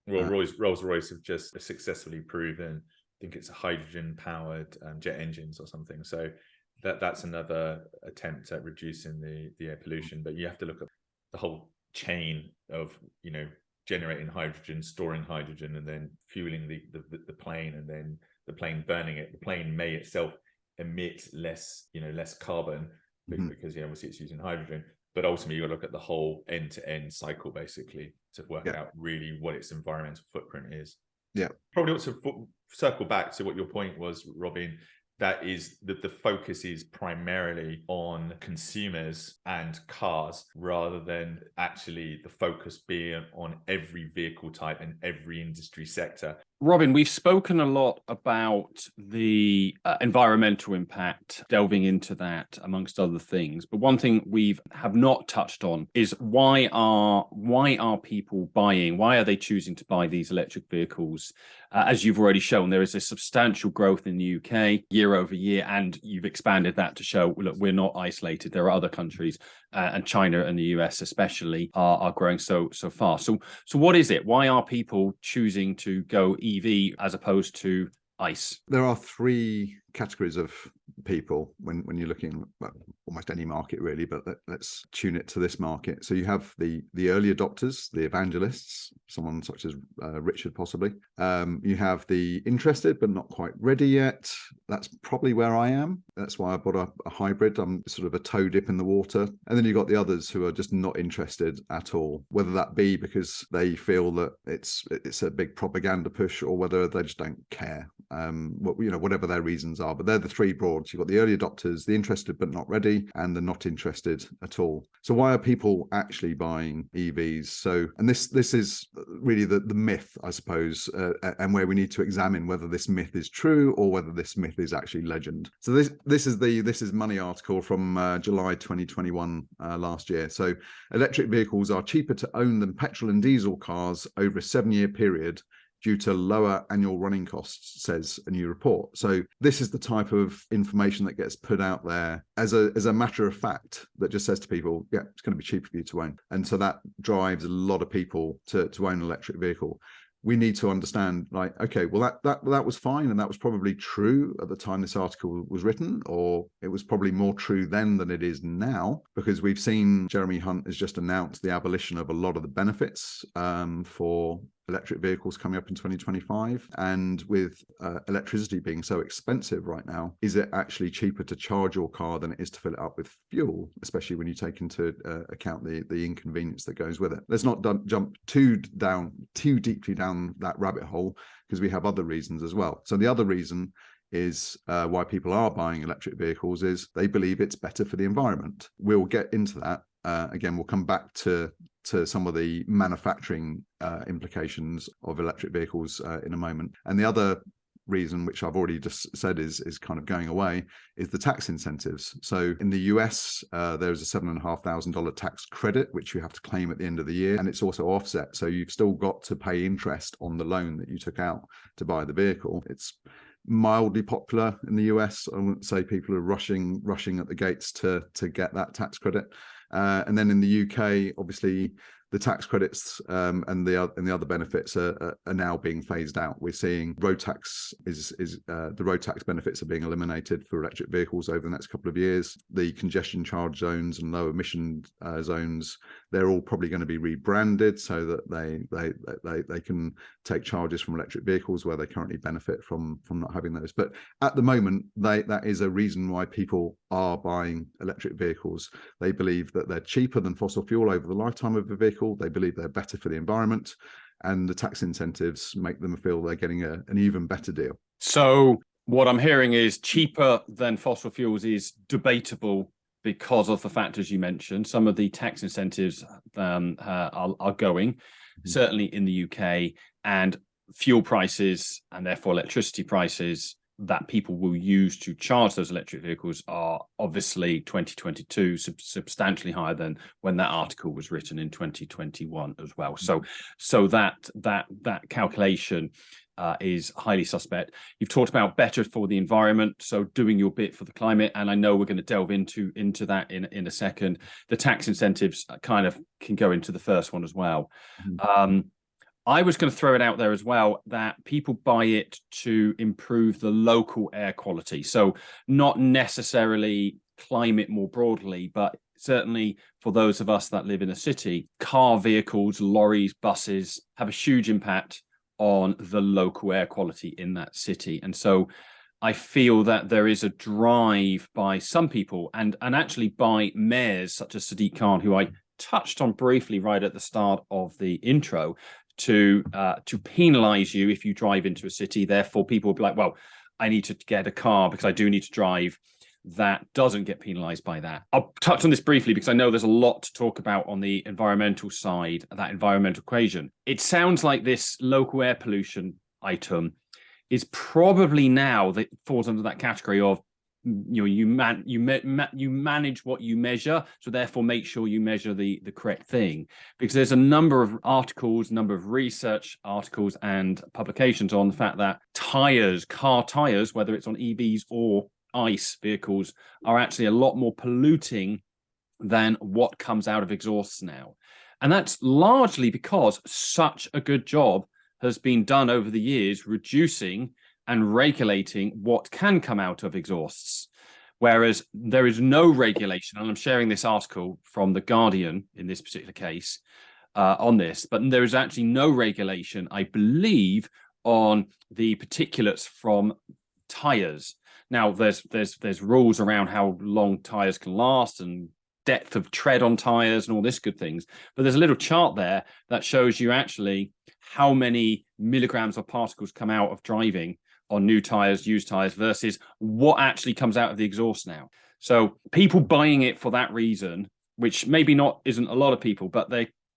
Well, Rolls-Royce have just successfully proven, I think it's a hydrogen-powered jet engines or something. So that's another attempt at reducing the air pollution. But you have to look at the whole chain of, generating hydrogen, storing hydrogen, and then fueling the plane, and then the plane burning it. The plane may itself emit less carbon because obviously it's using hydrogen. But ultimately, you've got to look at the whole end-to-end cycle, basically, to work out really what its environmental footprint is. Yeah. Probably also circle back to what your point was, Robin, that is that the focus is primarily on consumers and cars, rather than actually the focus being on every vehicle type and every industry sector. Robin, we've spoken a lot about the environmental impact, delving into that amongst other things. But one thing we have not touched on is why are people buying? Why are they choosing to buy these electric vehicles? As you've already shown, there is a substantial growth in the UK year over year, and you've expanded that to show, look, we're not isolated. There are other countries, and China and the US especially are growing so fast. So what is it? Why are people choosing to go EV as opposed to ICE? There are 3 categories of people when you're looking at almost any market really, but let's tune it to this market. So you have the early adopters, the evangelists, someone such as Richard possibly. You have the interested but not quite ready yet. That's probably where I am. That's why I bought a hybrid. I'm sort of a toe dip in the water. And then you've got the others who are just not interested at all, whether that be because they feel that it's a big propaganda push, or whether they just don't care. Whatever their reasons are. But they're the 3 broads. You've got the early adopters, the interested but not ready, and the not interested at all. So why are people actually buying EVs? So, and this is really the myth, I suppose, and where we need to examine whether this myth is true or whether this myth is actually legend. So this is Money article from July 2021 last year. So electric vehicles are cheaper to own than petrol and diesel cars over a 7-year period due to lower annual running costs, says a new report. So this is the type of information that gets put out there as a matter of fact, that just says to people, yeah, it's going to be cheaper for you to own. And so that drives a lot of people to own an electric vehicle. we need to understand, like, okay, well, that was fine, and that was probably true at the time this article was written, or it was probably more true then than it is now, because we've seen Jeremy Hunt has just announced the abolition of a lot of the benefits for electric vehicles coming up in 2025. And with electricity being so expensive right now, is it actually cheaper to charge your car than it is to fill it up with fuel, especially when you take into account the inconvenience that goes with it? Let's not jump too deeply down that rabbit hole, because we have other reasons as well. So the other reason is why people are buying electric vehicles is they believe it's better for the environment. We'll get into that. Again, we'll come back to some of the manufacturing implications of electric vehicles in a moment. And the other reason, which I've already just said is kind of going away, is the tax incentives. So in the US, there's a $7,500 tax credit, which you have to claim at the end of the year, and it's also offset. So you've still got to pay interest on the loan that you took out to buy the vehicle. It's mildly popular in the US. I wouldn't say people are rushing at the gates to get that tax credit. And then in the UK, obviously, the tax credits and the other benefits are now being phased out. We're seeing road tax the road tax benefits are being eliminated for electric vehicles over the next couple of years. The congestion charge zones and low emission zones, they're all probably going to be rebranded so that they can take charges from electric vehicles where they currently benefit from not having those. But at the moment, that is a reason why people are buying electric vehicles. They believe that they're cheaper than fossil fuel over the lifetime of the vehicle. They believe they're better for the environment, and the tax incentives make them feel they're getting an even better deal. So what I'm hearing is cheaper than fossil fuels is debatable because of the factors you mentioned. Some of the tax incentives are going, certainly in the UK, and fuel prices and therefore electricity prices that people will use to charge those electric vehicles are obviously 2022 substantially higher than when that article was written in 2021 as well. So that calculation is highly suspect. You've talked about better for the environment, so doing your bit for the climate, and I know we're going to delve into that in a second. The tax incentives kind of can go into the first one as well. I was going to throw it out there as well that people buy it to improve the local air quality. So not necessarily climate more broadly, but certainly for those of us that live in a city, car vehicles, lorries, buses have a huge impact on the local air quality in that city. And so I feel that there is a drive by some people and actually by mayors such as Sadiq Khan, who I touched on briefly right at the start of the intro, to penalize you if you drive into a city. Therefore, people will be like, well, I need to get a car because I do need to drive. That doesn't get penalized by that. I'll touch on this briefly because I know there's a lot to talk about on the environmental side, that environmental equation. It sounds like this local air pollution item is probably now that falls under that category of, you know, you manage what you measure, so therefore make sure you measure the correct thing, because there's a number of articles, number of research articles and publications on the fact that car tires, whether it's on EVs or ICE vehicles, are actually a lot more polluting than what comes out of exhausts now. And that's largely because such a good job has been done over the years reducing and regulating what can come out of exhausts, whereas there is no regulation. And I'm sharing this article from The Guardian in this particular case on this, but there is actually no regulation, I believe, on the particulates from tires. Now, there's rules around how long tires can last and depth of tread on tires and all this good things, but there's a little chart there that shows you actually how many milligrams of particles come out of driving on new tires, used tires, versus what actually comes out of the exhaust now. So people buying it for that reason, which maybe isn't a lot of people, but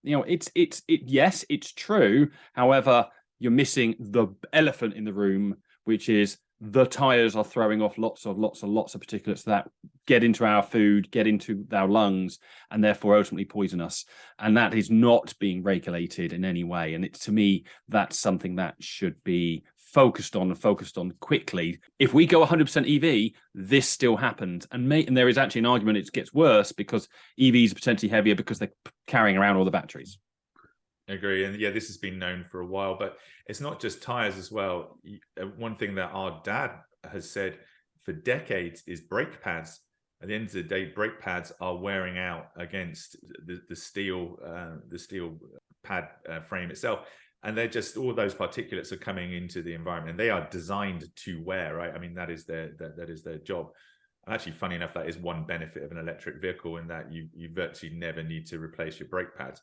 yes, it's true. However, you're missing the elephant in the room, which is the tires are throwing off lots of particulates that get into our food, get into our lungs, and therefore ultimately poison us. And that is not being regulated in any way. And to me, that's something that should be focused on quickly. If we go 100% EV, this still happens. And there is actually an argument it gets worse because EVs are potentially heavier because they're carrying around all the batteries. Agree. And yeah, this has been known for a while, but it's not just tires as well. One thing that our dad has said for decades is brake pads. At the end of the day, brake pads are wearing out against the steel pad frame itself. And they're just, all those particulates are coming into the environment, and they are designed to wear, right? I mean, that is their job. And actually, funny enough, that is one benefit of an electric vehicle, in that you virtually never need to replace your brake pads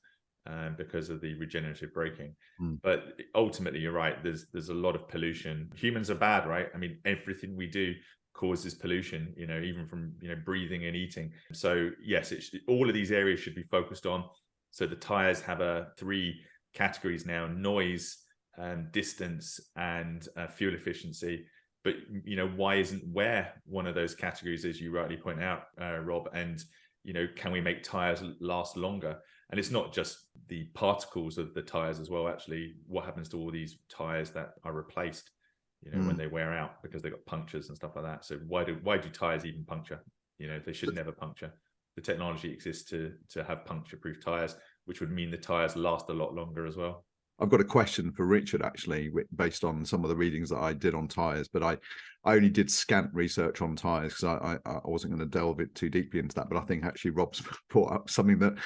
because of the regenerative braking. But ultimately, you're right. There's a lot of pollution. Humans are bad, right? I mean, everything we do causes pollution, even from breathing and eating. So yes, all of these areas should be focused on. So the tires have 3 categories now: noise, distance, and fuel efficiency. But why isn't wear one of those categories, as you rightly point out, Rob? And can we make tires last longer? And it's not just the particles of the tires as well. Actually, what happens to all these tires that are replaced when they wear out, because they got punctures and stuff like that? So why do tires even puncture? They should never puncture. The technology exists to have puncture-proof tires, which would mean the tires last a lot longer as well. I've got a question for Richard, actually, based on some of the readings that I did on tires, but I only did scant research on tires because I wasn't going to delve it too deeply into that. But I think actually Rob's brought up something that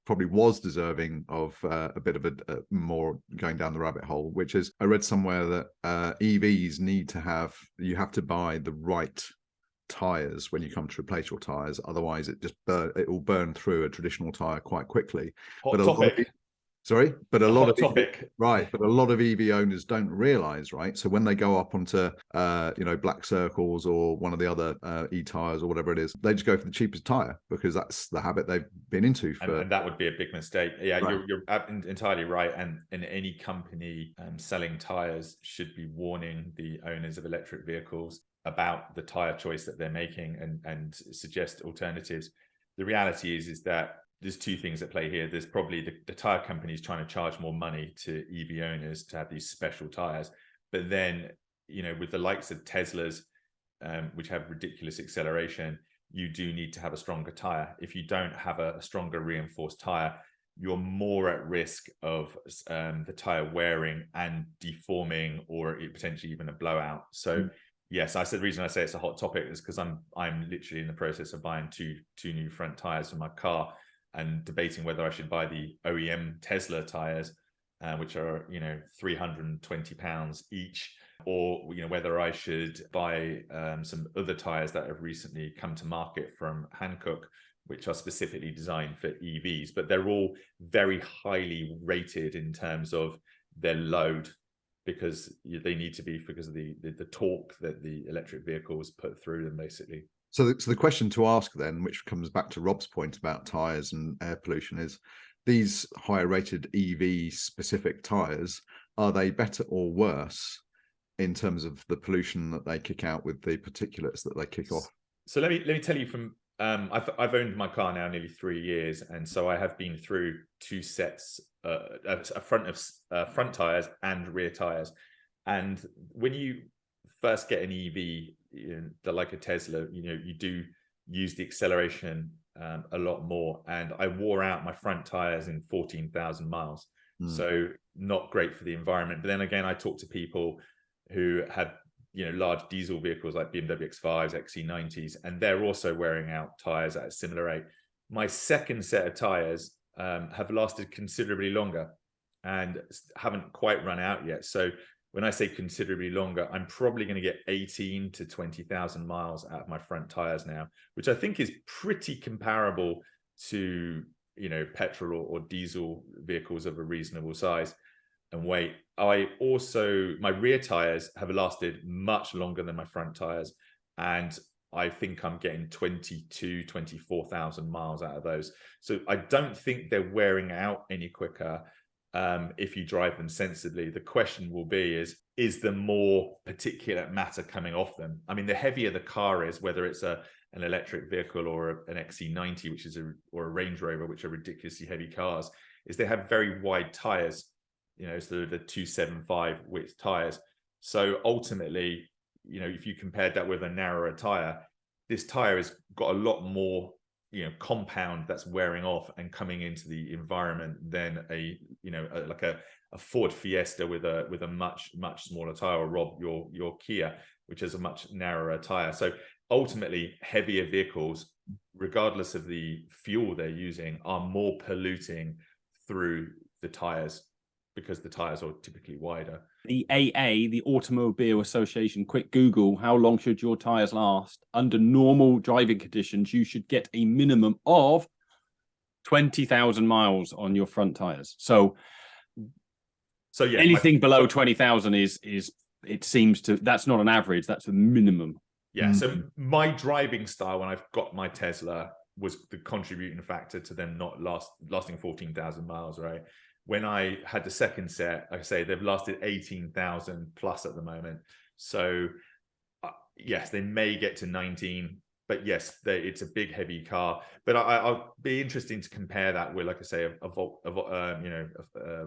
probably was deserving of a bit of a more going down the rabbit hole, which is, I read somewhere that EVs you have to buy the right tires when you come to replace your tires. Otherwise, it will burn through a traditional tire quite quickly. Hot topic. But a lot of topic. But a lot of EV owners don't realize, right? So when they go up onto Black Circles or one of the other e-tires or whatever it is, they just go for the cheapest tire because that's the habit they've been into. And that would be a big mistake. Yeah, right. You're entirely right. And any company selling tires should be warning the owners of electric vehicles about the tire choice that they're making and suggest alternatives. The reality is that there's 2 things at play here. There's probably the tire companies trying to charge more money to EV owners to have these special tires. But then, with the likes of Teslas, which have ridiculous acceleration, you do need to have a stronger tire. If you don't have a stronger reinforced tire, you're more at risk of the tire wearing and deforming, or potentially even a blowout. So yes, the reason I say it's a hot topic is because I'm literally in the process of buying two new front tires for my car, and debating whether I should buy the OEM Tesla tires, which are £320 each, or whether I should buy some other tires that have recently come to market from Hankook, which are specifically designed for EVs. But they're all very highly rated in terms of their load, because they need to be, because of the torque that the electric vehicles put through them, basically. So the question to ask then, which comes back to Rob's point about tires and air pollution, is these higher rated EV specific tires, are they better or worse in terms of the pollution that they kick out with the particulates that they kick off? So let me tell you from I've owned my car now nearly 3 years, and so I have been through 2 sets, front tires and rear tires. And when you first get an EV, like a Tesla, you do use the acceleration a lot more. And I wore out my front tires in 14,000 miles. So not great for the environment. But then again, I talk to people who have large diesel vehicles like BMW X5s, XC90s, and they're also wearing out tires at a similar rate. My second set of tires have lasted considerably longer and haven't quite run out yet. So when I say considerably longer, I'm probably going to get 18 to 20,000 miles out of my front tires now, which I think is pretty comparable to, petrol or diesel vehicles of a reasonable size and weight. My rear tires have lasted much longer than my front tires, and I think I'm getting 24,000 miles out of those. So I don't think they're wearing out any quicker if you drive them sensibly. The question will be is there more particulate matter coming off them? I mean, the heavier the car is, whether it's an electric vehicle or an XC90, or a Range Rover, which are ridiculously heavy cars, is they have very wide tires, so the 275 width tires. So ultimately, if you compared that with a narrower tire, this tire has got a lot more compound that's wearing off and coming into the environment than like a Ford Fiesta with a much smaller tire, or Rob, your Kia, which has a much narrower tire. So ultimately, heavier vehicles, regardless of the fuel they're using, are more polluting through the tires because the tires are typically wider. The AA, the Automobile Association, quick Google, how long should your tires last? Under normal driving conditions, you should get a minimum of 20,000 miles on your front tires. So yeah, anything below 20,000 is it seems to, that's not an average, that's a minimum. Yeah. So my driving style when I've got my Tesla was the contributing factor to them not lasting 14,000 miles, right? When I had the second set, like I say, they've lasted 18,000 plus at the moment. So yes, they may get to 19, but yes, it's a big, heavy car. But I'll be interesting to compare that with, like I say, a Volvo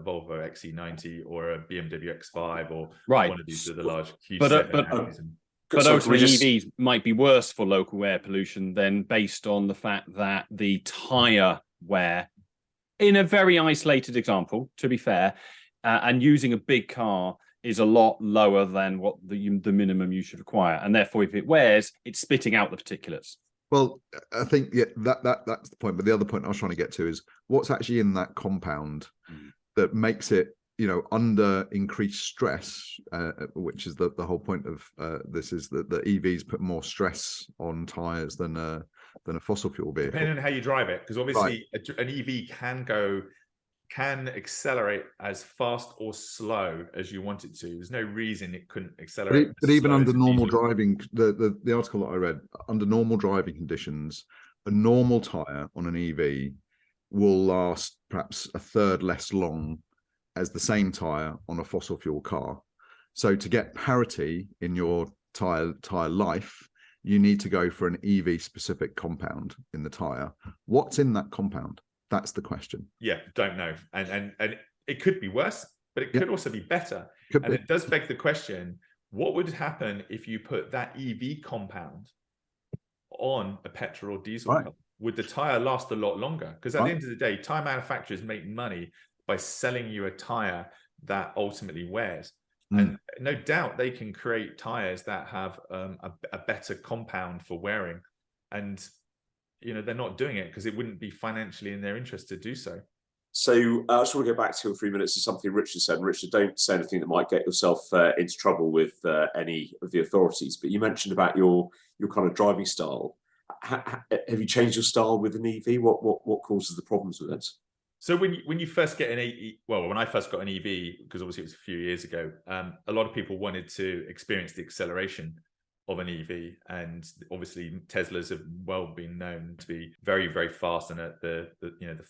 XC90 or a BMW X5 or one of these other large Q7. But ultimately, EVs might be worse for local air pollution than based on the fact that the tyre wear, in a very isolated example, to be fair, and using a big car is a lot lower than what the minimum you should require. And therefore, if it wears, it's spitting out the particulates. Well, I think that's the point. But the other point I was trying to get to is what's actually in that compound that makes it, under increased stress, which is the whole point of this, is that the EVs put more stress on tires than a fossil fuel vehicle. Depending on how you drive it, because obviously an EV can accelerate as fast or slow as you want it to. There's no reason it couldn't accelerate. But even under normal driving, the article that I read, under normal driving conditions, a normal tire on an EV will last perhaps a third less long as the same tire on a fossil fuel car. So to get parity in your tire life, you need to go for an EV specific compound in the tire. What's in that compound? That's the question. Yeah, don't know. And it could be worse, but it could also be better. It does beg the question, what would happen if you put that EV compound on a petrol or diesel car? Would the tire last a lot longer? Because at the end of the day, tire manufacturers make money by selling you a tire that ultimately wears. And no doubt they can create tires that have a better compound for wearing. And, they're not doing it because it wouldn't be financially in their interest to do so. So I just want to go back 2 or 3 minutes to something Richard said. And Richard, don't say anything that might get yourself into trouble with any of the authorities. But you mentioned about your kind of driving style. Have you changed your style with an EV? What causes the problems with it? So when you first get when I first got an EV, because obviously it was a few years ago, a lot of people wanted to experience the acceleration of an EV, and obviously Teslas have well been known to be very, very fast and at the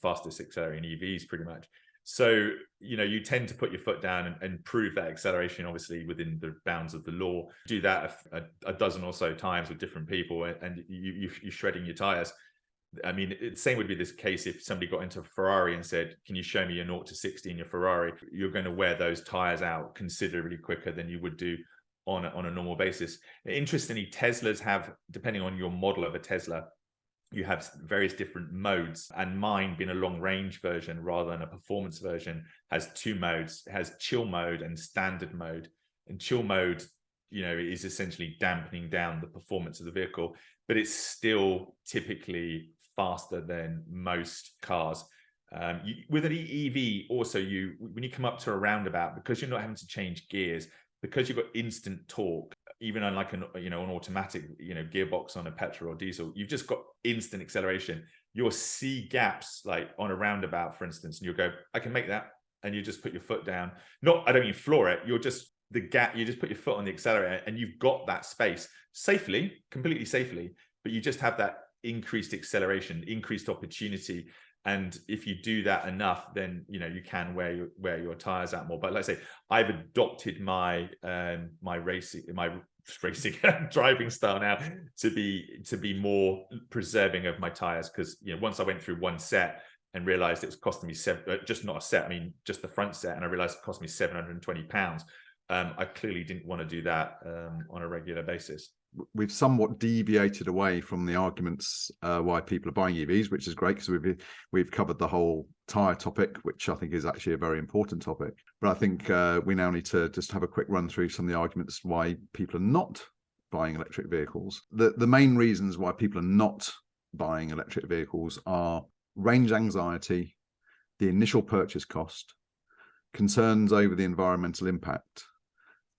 fastest accelerating EVs pretty much. So you tend to put your foot down and prove that acceleration, obviously within the bounds of the law. Do that a dozen or so times with different people, and you're shredding your tires. I mean, the same would be this case if somebody got into a Ferrari and said, can you show me your 0 to 60 in your Ferrari? You're going to wear those tires out considerably quicker than you would do on a normal basis. Interestingly, Teslas have, depending on your model of a Tesla, you have various different modes, and mine, being a long range version rather than a performance version, has 2 modes. It has chill mode and standard mode. And chill mode, is essentially dampening down the performance of the vehicle, but it's still typically faster than most cars. With an EV, also, when you come up to a roundabout, because you're not having to change gears, because you've got instant torque, even on like an automatic gearbox on a petrol or diesel, you've just got instant acceleration. You'll see gaps like on a roundabout, for instance, and you'll go, I can make that, and you just put your foot down. I don't mean floor it. You just put your foot on the accelerator, and you've got that space completely safely, but you just have that increased acceleration, increased opportunity. And if you do that enough, then you can wear your tires out more. But like I say, I've adopted my racing driving style now to be more preserving of my tires, because once I went through one set and realized it was costing me just not a set, I mean just the front set, and I realized it cost me £720. I clearly didn't want to do that on a regular basis. we've somewhat deviated away from the arguments why people are buying EVs, which is great because we've covered the whole tyre topic, which I think is actually a very important topic. But I think we now need to just have a quick run through some of the arguments why people are not buying electric vehicles. The main reasons why people are not buying electric vehicles are range anxiety, the initial purchase cost, concerns over the environmental impact,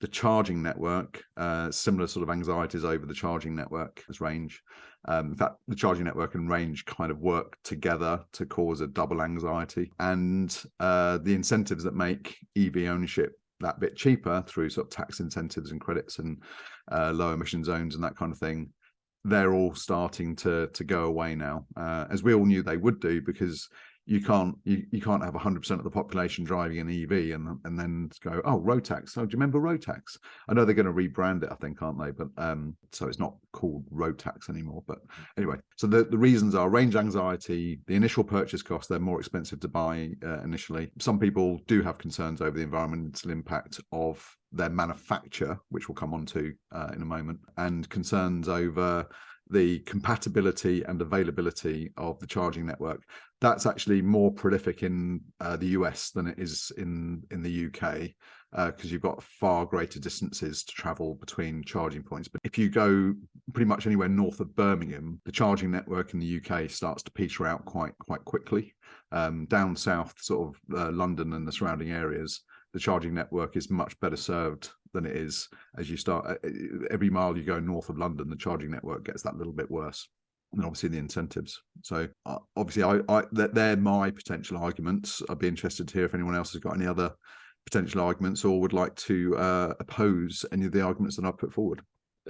the charging network, similar sort of anxieties over the charging network as range. In fact, the charging network and range kind of work together to cause a double anxiety, and the incentives that make EV ownership that bit cheaper through sort of tax incentives and credits and low emission zones and that kind of thing. They're all starting to go away now, as we all knew they would do, because you can't have 100% of the population driving an EV and then go, oh, road tax. Oh, do you remember road tax? I know they're going to rebrand it, I think, aren't they? But so it's not called road tax anymore. But anyway, so the reasons are range anxiety, the initial purchase cost, they're more expensive to buy initially. Some people do have concerns over the environmental impact of their manufacture, which we'll come on to in a moment, and concerns over the compatibility and availability of the charging network. That's actually more prolific in the US than it is in the UK, because you've got far greater distances to travel between charging points. But if you go pretty much anywhere north of Birmingham, the charging network in the UK starts to peter out quite quickly. Down south, sort of London and the surrounding areas, the charging network is much better served than it is as you start. Every mile you go north of London, the charging network gets that little bit worse. And obviously the incentives. So obviously they're my potential arguments. I'd be interested to hear if anyone else has got any other potential arguments or would like to oppose any of the arguments that I've put forward.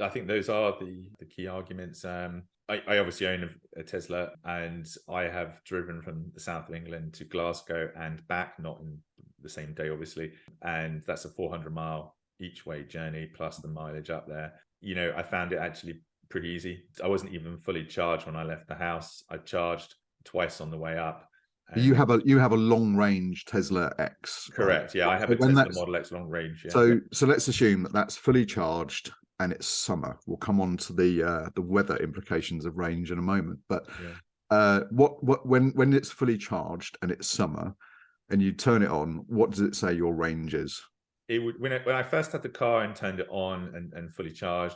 I think those are the key arguments. I obviously own a Tesla, and I have driven from the south of England to Glasgow and back, not in the same day, obviously. And that's a 400-mile each way journey plus the mileage up there. You know, I found it actually pretty easy. I wasn't even fully charged when I left the house. I charged twice on the way up. You have a long range Tesla X. Correct. Right? Yeah, I have a Tesla Model X long range. Yeah. So let's assume that that's fully charged and it's summer. We'll come on to the weather implications of range in a moment. But when it's fully charged and it's summer and you turn it on, what does it say your range is? It would when I first had the car and turned it on and fully charged,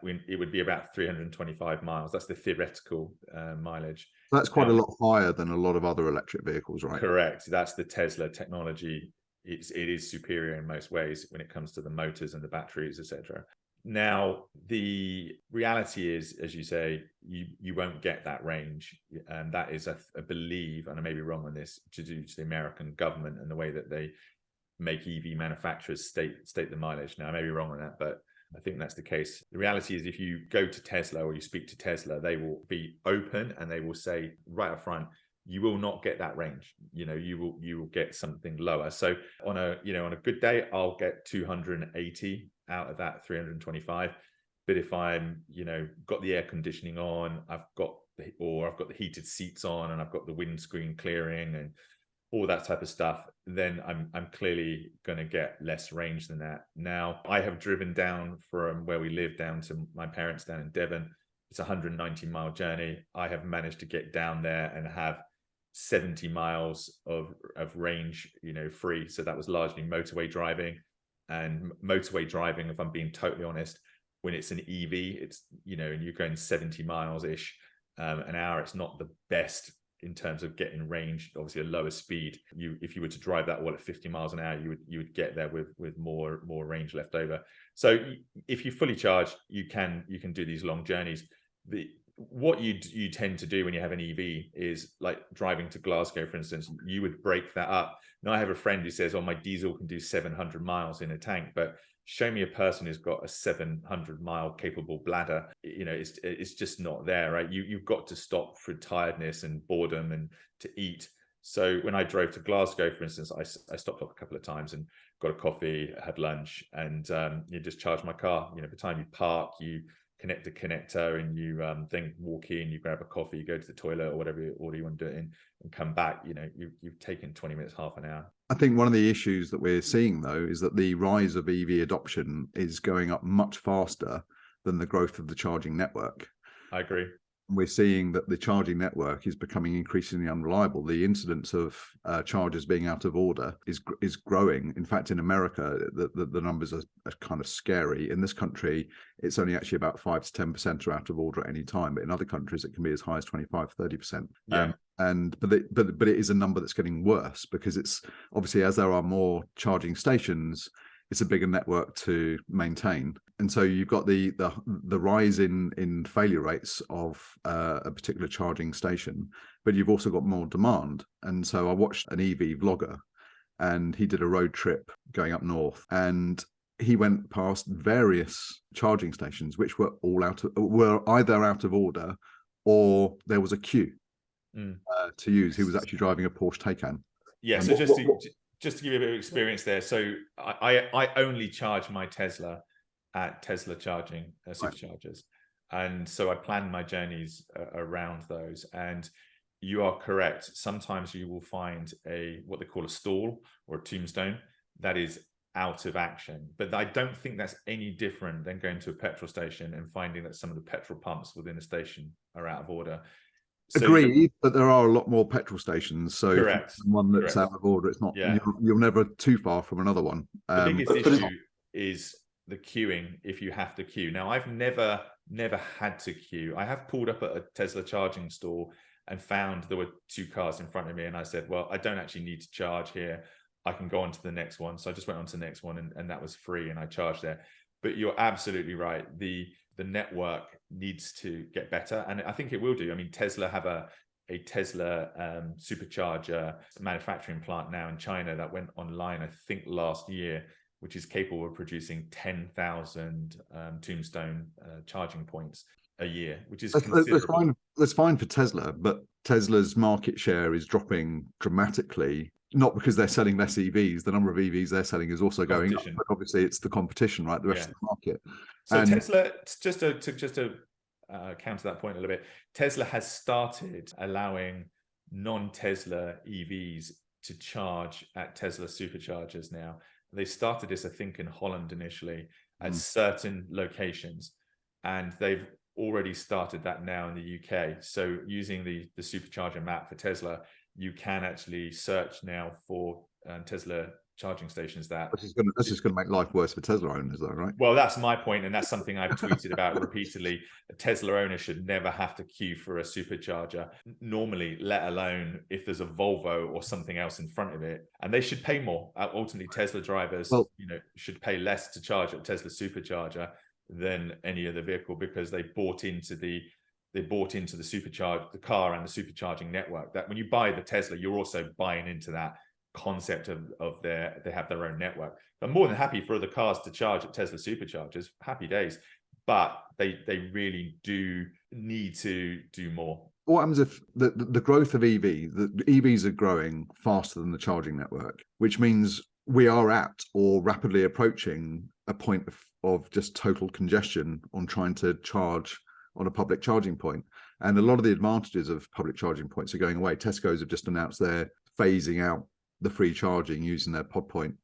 it would be about 325 miles. That's the theoretical mileage. So that's quite a lot higher than a lot of other electric vehicles, right? Correct. That's the Tesla technology. It is superior in most ways when it comes to the motors and the batteries, etc. Now, the reality is, as you say, you won't get that range. And that is, I believe, and I may be wrong on this, to do to the American government and the way that they make EV manufacturers state the mileage. Now, I may be wrong on that, but I think that's the case. The reality is, if you go to Tesla or you speak to Tesla, they will be open and they will say right up front, you will not get that range. You know, you will get something lower. So on a good day, I'll get 280 out of that 325. But if I'm, got the air conditioning on, I've got the heated seats on, and I've got the windscreen clearing and all that type of stuff, then I'm clearly going to get less range than that. Now, I have driven down from where we live down to my parents down in Devon. It's a 190-mile journey. I have managed to get down there and have 70 miles of range, free. So that was largely motorway driving. And motorway driving, if I'm being totally honest, when it's an EV, it's, and you're going 70 miles-ish an hour, it's not the best in terms of getting range. Obviously a lower speed. If you were to drive that at 50 miles an hour, you would get there with more range left over. So if you fully charge, you can do these long journeys. What you tend to do when you have an EV is, like driving to Glasgow, for instance, you would break that up. Now, I have a friend who says, my diesel can do 700 miles in a tank, but show me a person who's got a 700-mile capable bladder. It's just not there, right? You've got to stop for tiredness and boredom and to eat. So when I drove to Glasgow, for instance, I stopped off a couple of times and got a coffee, had lunch, and you just charge my car. By the time you park, you connect the connector, and you then walk in, you grab a coffee, you go to the toilet or whatever order you want to do it in, and come back. You've taken 20 minutes, half an hour. I think one of the issues that we're seeing, though, is that the rise of EV adoption is going up much faster than the growth of the charging network. I agree. We're seeing that the charging network is becoming increasingly unreliable. The incidence of chargers being out of order is growing. In fact, in America, the numbers are kind of scary. In this country, it's only actually about 5 to 10% are out of order at any time. But in other countries, it can be as high as 25, 30%. Yeah. But it is a number that's getting worse, because it's obviously, as there are more charging stations, it's a bigger network to maintain. And so you've got the rise in failure rates of a particular charging station, but you've also got more demand. And so I watched an EV vlogger, and he did a road trip going up north, and he went past various charging stations which were either out of order or there was a queue to use. He was actually driving a Porsche Taycan. Yeah. So just to give you a bit of experience there. So I only charge my Tesla at Tesla charging superchargers. And so I plan my journeys around those. And you are correct. Sometimes you will find what they call a stall or a tombstone that is out of action. But I don't think that's any different than going to a petrol station and finding that some of the petrol pumps within a station are out of order. So agreed, but there are a lot more petrol stations. So correct. One that's out of order, it's not. Yeah. You're never too far from another one. The biggest issue is the queuing. If you have to queue, now I've never had to queue. I have pulled up at a Tesla charging stall and found there were 2 cars in front of me, and I said, well, I don't actually need to charge here. I can go on to the next one. So I just went on to the next one, and that was free, and I charged there. But you're absolutely right. The network needs to get better, and I think it will do. I mean, Tesla have a Tesla supercharger manufacturing plant now in China that went online, I think, last year, which is capable of producing 10,000 tombstone charging points a year, which is considerable. That's fine for Tesla, but Tesla's market share is dropping dramatically. Not because they're selling less EVs. The number of EVs they're selling is also going up, but obviously it's the competition, right? The rest of the market. So Tesla, just to counter that point a little bit, Tesla has started allowing non-Tesla EVs to charge at Tesla superchargers now. They started this, I think, in Holland initially at certain locations, and they've already started that now in the UK. So using the supercharger map for Tesla, you can actually search now for Tesla charging stations. That's just going to make life worse for Tesla owners, though, right? Well, that's my point, and that's something I've tweeted about repeatedly. A Tesla owner should never have to queue for a supercharger normally, let alone if there's a Volvo or something else in front of it, and they should pay more. Ultimately, Tesla drivers, should pay less to charge at Tesla supercharger than any other vehicle, because they bought into the car and the supercharging network. That when you buy the Tesla, you're also buying into that concept of they have their own network. I'm more than happy for other cars to charge at Tesla superchargers, happy days, but they really do need to do more. What happens if the growth of the EVs are growing faster than the charging network, which means we are at or rapidly approaching a point of just total congestion on trying to charge on a public charging point. And a lot of the advantages of public charging points are going away. Tesco's have just announced they're phasing out the free charging using their pod point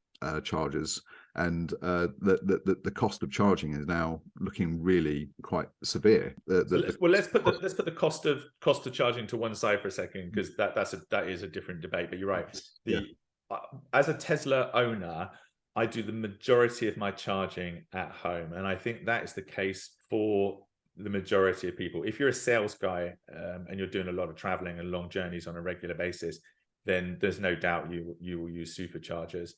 chargers, and the cost of charging is now looking really quite severe. Let's put the cost of charging to one side for a second, because that is a different debate. But you're right. As a Tesla owner, I do the majority of my charging at home, and I think that is the case for the majority of people. If you're a sales guy and you're doing a lot of traveling and long journeys on a regular basis, then there's no doubt you will use superchargers.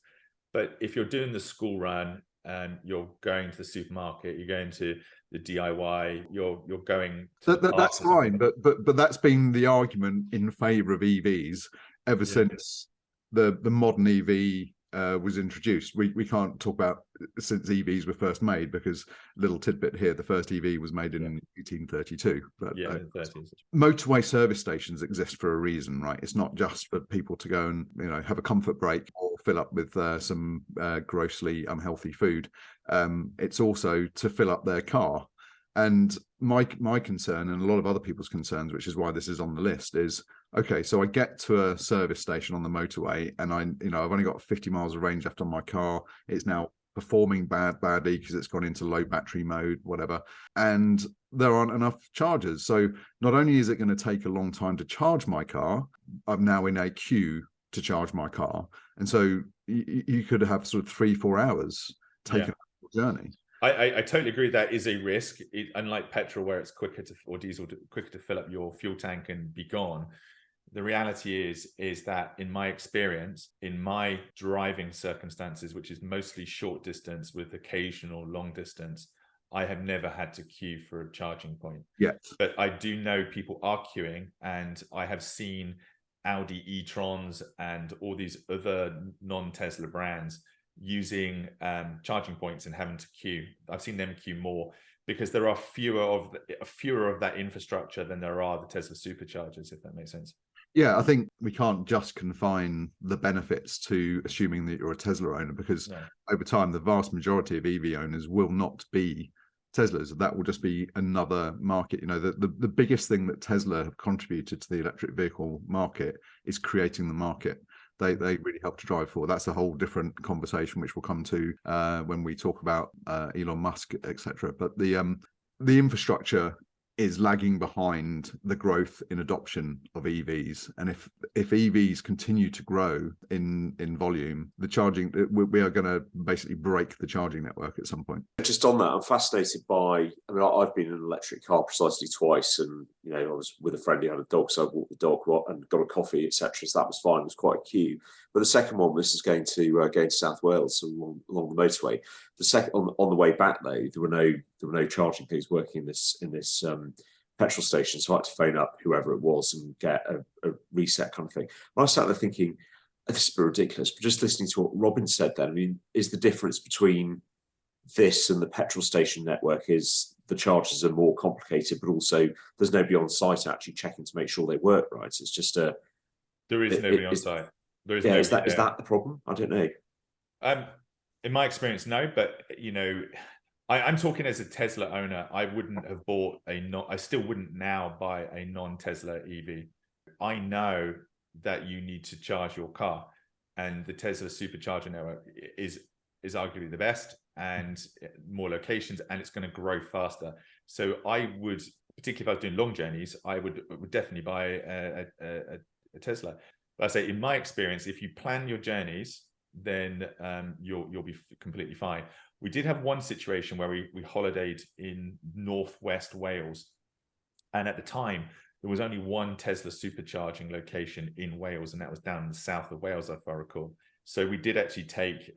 But if you're doing the school run and you're going to the supermarket, you're going to the DIY, you're going to that's fine, but that's been the argument in favor of EVs ever since the modern EV was introduced. We can't talk about since EVs were first made, because little tidbit here, the first EV was made in 1832. But in the 30s. Motorway service stations exist for a reason, right? It's not just for people to go and have a comfort break or fill up with some grossly unhealthy food. It's also to fill up their car. And my concern, and a lot of other people's concerns, which is why this is on the list, is okay, so I get to a service station on the motorway, and I've only got 50 miles of range left on my car. It's now performing badly because it's gone into low battery mode, whatever, and there aren't enough chargers. So not only is it going to take a long time to charge my car, I'm now in a queue to charge my car, and so you could have sort of 3-4 hours taken on the journey. I totally agree that is a risk. Unlike petrol, where it's quicker to, or diesel, quicker to fill up your fuel tank and be gone. The reality is that in my experience, in my driving circumstances, which is mostly short distance with occasional long distance, I have never had to queue for a charging point. Yes. But I do know people are queuing, and I have seen Audi e-trons and all these other non-Tesla brands using charging points and having to queue. I've seen them queue more because there are fewer of that infrastructure than there are the Tesla superchargers, if that makes sense. Yeah, I think we can't just confine the benefits to assuming that you're a Tesla owner, because over time, the vast majority of EV owners will not be Teslas. That will just be another market. You know, the biggest thing that Tesla have contributed to the electric vehicle market is creating the market. They really help to drive forward. That's a whole different conversation, which we'll come to when we talk about Elon Musk, etc. But the infrastructure is lagging behind the growth in adoption of EVs, and if EVs continue to grow in volume, the charging, we are going to basically break the charging network at some point. Just on that, I'm fascinated by, I mean, I've been in an electric car precisely twice, and you know, I was with a friend who had a dog, so I walked the dog and got a coffee, etc. So that was fine. It was quite a queue. But the second one, this is going to South Wales, so along the motorway. The second on the way back though, there were no charging things working in this petrol station, so I had to phone up whoever it was and get a reset kind of thing. And I sat there thinking, this is a bit ridiculous. But just listening to what Robin said then, I mean, is the difference between this and the petrol station network is the charges are more complicated, but also there's nobody on site actually checking to make sure they work right. It's just there is nobody on site. There is is that the problem? I don't know. In my experience, no. But you know, I'm talking as a Tesla owner. I wouldn't have bought I still wouldn't now buy a non-Tesla EV. I know that you need to charge your car, and the Tesla supercharger network is arguably the best, and more locations, and it's going to grow faster. So I would, particularly if I was doing long journeys, I would definitely buy a Tesla. But I say, in my experience, if you plan your journeys, then you'll be completely fine. We did have one situation where we holidayed in northwest Wales, and at the time there was only one Tesla supercharging location in Wales, and that was down in the south of Wales, if I recall. So we did actually take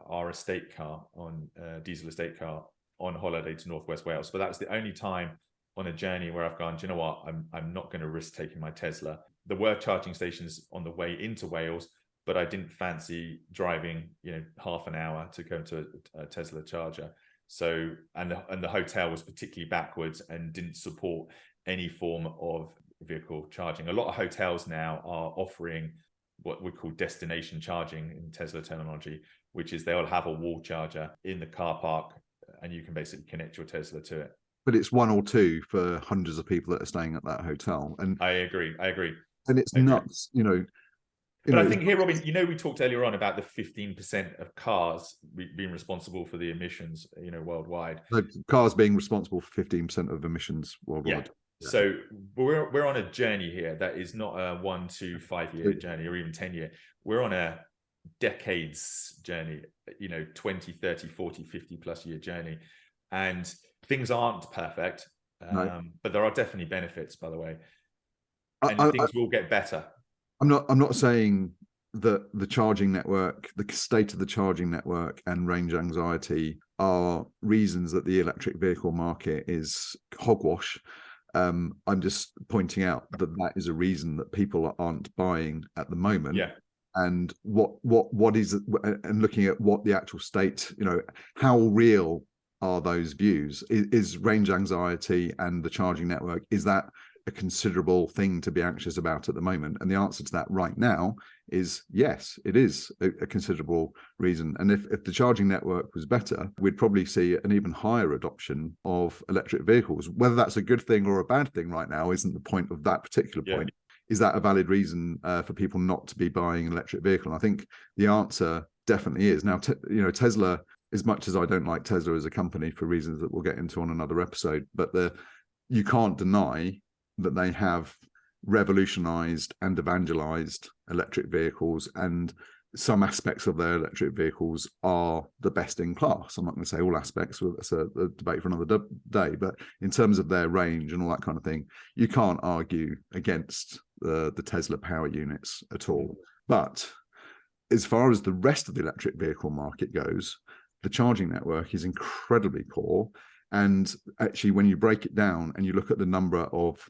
our estate car on diesel estate car on holiday to northwest Wales, but that was the only time on a journey where I've gone, do you know what, I'm not going to risk taking my Tesla. There were charging stations on the way into Wales, but I didn't fancy driving, half an hour to go to a Tesla charger. So, and the hotel was particularly backwards and didn't support any form of vehicle charging. A lot of hotels now are offering what we call destination charging in Tesla terminology, which is they'll have a wall charger in the car park, and you can basically connect your Tesla to it. But it's one or two for hundreds of people that are staying at that hotel. And I agree. And it's nuts, But I think here, Robin, we talked earlier on about the 15% of cars being responsible for the emissions, worldwide. Like cars being responsible for 15% of emissions worldwide. Yeah. So we're on a journey here that is not a 1 to 5 year journey or even 10 year. We're on a decades journey, 20, 30, 40, 50 plus year journey. And things aren't perfect, but there are definitely benefits, by the way. And things will get better. I'm not saying that the charging network, the state of the charging network and range anxiety are reasons that the electric vehicle market is hogwash. I'm just pointing out that is a reason that people aren't buying at the moment. Yeah. And what is, and looking at what the actual state, how real are those views? Is range anxiety and the charging network, is that a considerable thing to be anxious about at the moment? And the answer to that right now is yes, it is a considerable reason. And if the charging network was better, we'd probably see an even higher adoption of electric vehicles. Whether that's a good thing or a bad thing right now isn't the point of that particular point. Is that a valid reason for people not to be buying an electric vehicle? And I think the answer definitely is. Now, Tesla as much as I don't like Tesla as a company for reasons that we'll get into on another episode, but you can't deny that they have revolutionized and evangelized electric vehicles, and some aspects of their electric vehicles are the best in class. I'm not going to say all aspects, that's a debate for another day, but in terms of their range and all that kind of thing, you can't argue against the Tesla power units at all. But as far as the rest of the electric vehicle market goes, the charging network is incredibly poor. And actually, when you break it down and you look at the number of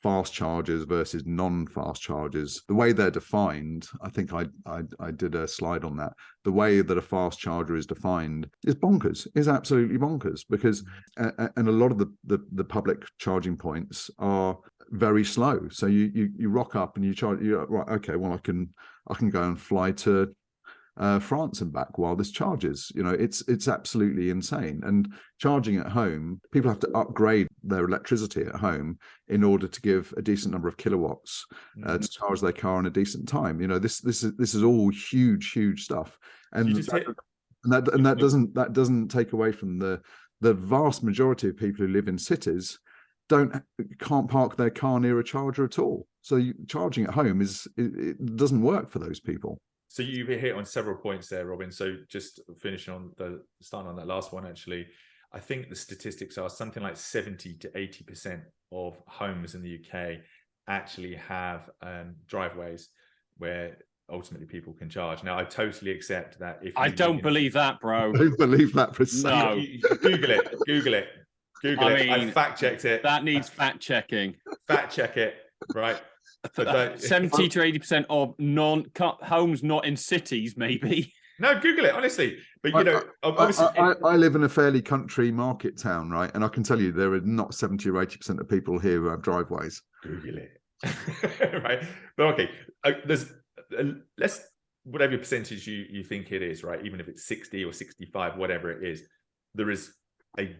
fast chargers versus non-fast chargers, the way they're defined, I think I did a slide on that. The way that a fast charger is defined is bonkers, is absolutely bonkers, because and a lot of the public charging points are very slow. So you rock up and you charge. You're right, okay, well I can go and fly to France and back while this charges. It's absolutely insane. And charging at home, people have to upgrade their electricity at home in order to give a decent number of kilowatts to charge their car in a decent time. This is all huge stuff, and that doesn't take away from the vast majority of people who live in cities can't park their car near a charger at all. So charging at home it doesn't work for those people. So you've hit on several points there, Robin. So just starting on that last one, actually, I think the statistics are something like 70 to 80% of homes in the UK actually have driveways where ultimately people can charge. Now, I totally accept that. I don't believe that, bro. I don't believe that for a second. No. Google it. I mean, I fact checked it. That needs fact checking. Fact check it, right? 70 to 80% of homes not in cities, maybe. No, Google it, honestly. But obviously, I live in a fairly country market town, right? And I can tell you there are not 70 or 80% of people here who have driveways. Google it, right? But okay, there's whatever percentage you think it is, right? Even if it's 60 or 65, whatever it is, there is a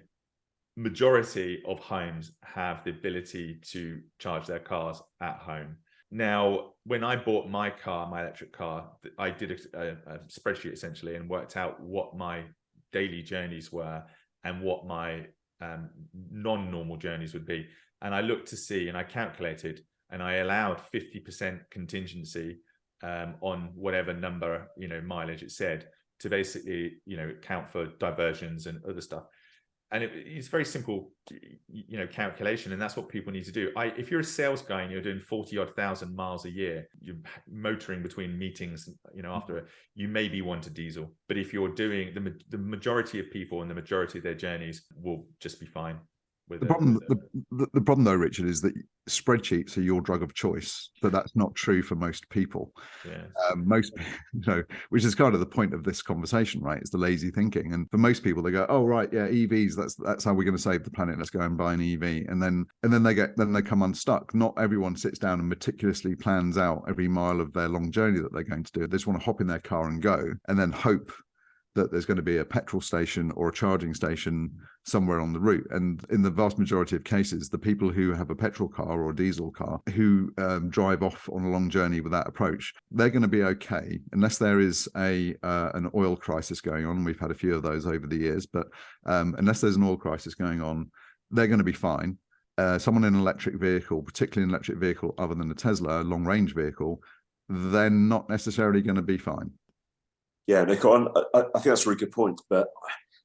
majority of homes have the ability to charge their cars at home. Now, when I bought my electric car, I did a spreadsheet essentially and worked out what my daily journeys were and what my non-normal journeys would be. And I looked to see, and I calculated, and I allowed 50% contingency on whatever number, mileage it said, to basically, account for diversions and other stuff. And it's very simple, calculation, and that's what people need to do. If you're a sales guy and you're doing 40-odd thousand miles a year, you're motoring between meetings, after you maybe want a diesel. But if you're doing the majority of people and the majority of their journeys will just be fine. The problem though, Richard, is that spreadsheets are your drug of choice, but that's not true for most people. Yeah. Which is kind of the point of this conversation, right? It's the lazy thinking. And for most people, they go, "Oh, right, yeah, EVs. That's how we're going to save the planet. Let's go and buy an EV." And then they come unstuck. Not everyone sits down and meticulously plans out every mile of their long journey that they're going to do. They just want to hop in their car and go, and then hope that there's going to be a petrol station or a charging station somewhere on the route. And in the vast majority of cases, the people who have a petrol car or a diesel car who drive off on a long journey with that approach, they're going to be okay, unless there is an oil crisis going on. We've had a few of those over the years, but unless there's an oil crisis going on, they're going to be fine. Someone in an electric vehicle, particularly an electric vehicle other than a Tesla, a long-range vehicle, they're not necessarily going to be fine. Yeah, Nick, I think that's a really good point. But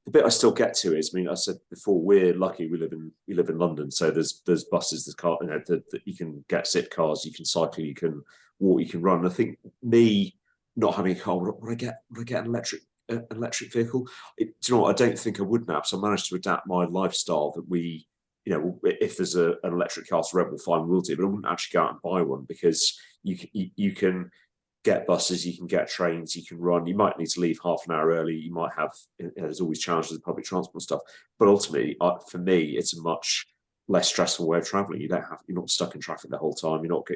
the bit I still get to is, I said before, we're lucky. We live in London, so there's buses, there's car, that you can get sit cars, you can cycle, you can walk, you can run. And I think me not having a car, would I get an electric vehicle? Do you know what? I don't think I would now. So I managed to adapt my lifestyle that we, if there's an electric car to Rebel, fine, we'll do. But I wouldn't actually go out and buy one, because you can get buses, you can get trains, you can run. You might need to leave half an hour early. You might have, there's always challenges with public transport and stuff. But ultimately, for me, it's a much less stressful way of traveling. You're not stuck in traffic the whole time. You're not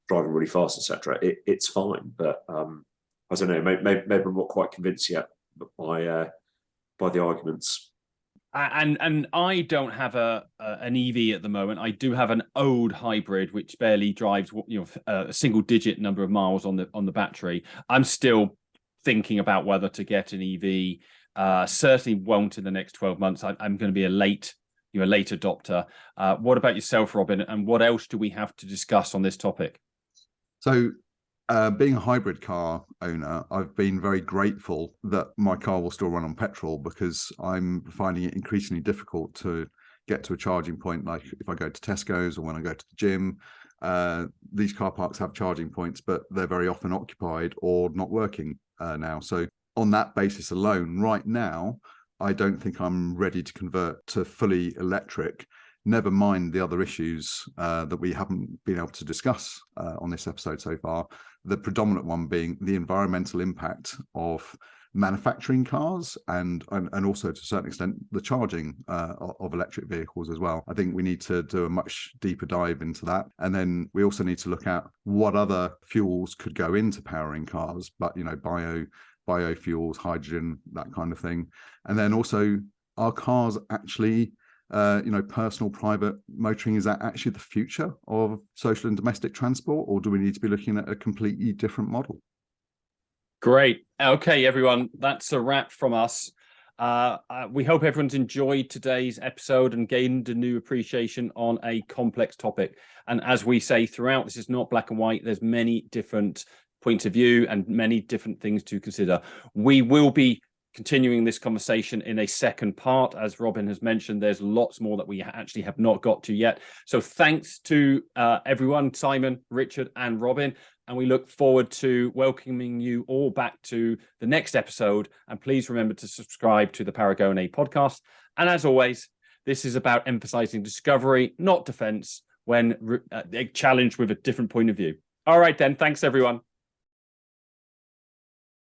driving really fast, etc. It's fine. But I don't know. Maybe I'm not quite convinced yet by the arguments. And I don't have an EV at the moment. I do have an old hybrid which barely drives a single digit number of miles on the battery. I'm still thinking about whether to get an EV. Certainly won't in the next 12 months. I'm going to be a late adopter. What about yourself, Robin? And what else do we have to discuss on this topic? So, being a hybrid car owner, I've been very grateful that my car will still run on petrol, because I'm finding it increasingly difficult to get to a charging point. Like if I go to Tesco's or when I go to the gym, these car parks have charging points, but they're very often occupied or not working now. So on that basis alone, right now, I don't think I'm ready to convert to fully electric. Never mind the other issues that we haven't been able to discuss on this episode so far. The predominant one being the environmental impact of manufacturing cars and also to a certain extent the charging of electric vehicles as well. I think we need to do a much deeper dive into that. And then we also need to look at what other fuels could go into powering cars, but biofuels, hydrogen, that kind of thing. And then also, are cars actually personal private motoring, is that actually the future of social and domestic transport, or do we need to be looking at a completely different model? Great. Okay, everyone, that's a wrap from us. We hope everyone's enjoyed today's episode and gained a new appreciation on a complex topic. And as we say throughout, this is not black and white. There's many different points of view and many different things to consider. We will be continuing this conversation in a second part. As Robin has mentioned, there's lots more that we actually have not got to yet. So thanks to everyone, Simon, Richard, and Robin. And we look forward to welcoming you all back to the next episode. And please remember to subscribe to the Paragone Podcast. And as always, this is about emphasizing discovery, not defense, when challenged with a different point of view. All right, then. Thanks, everyone.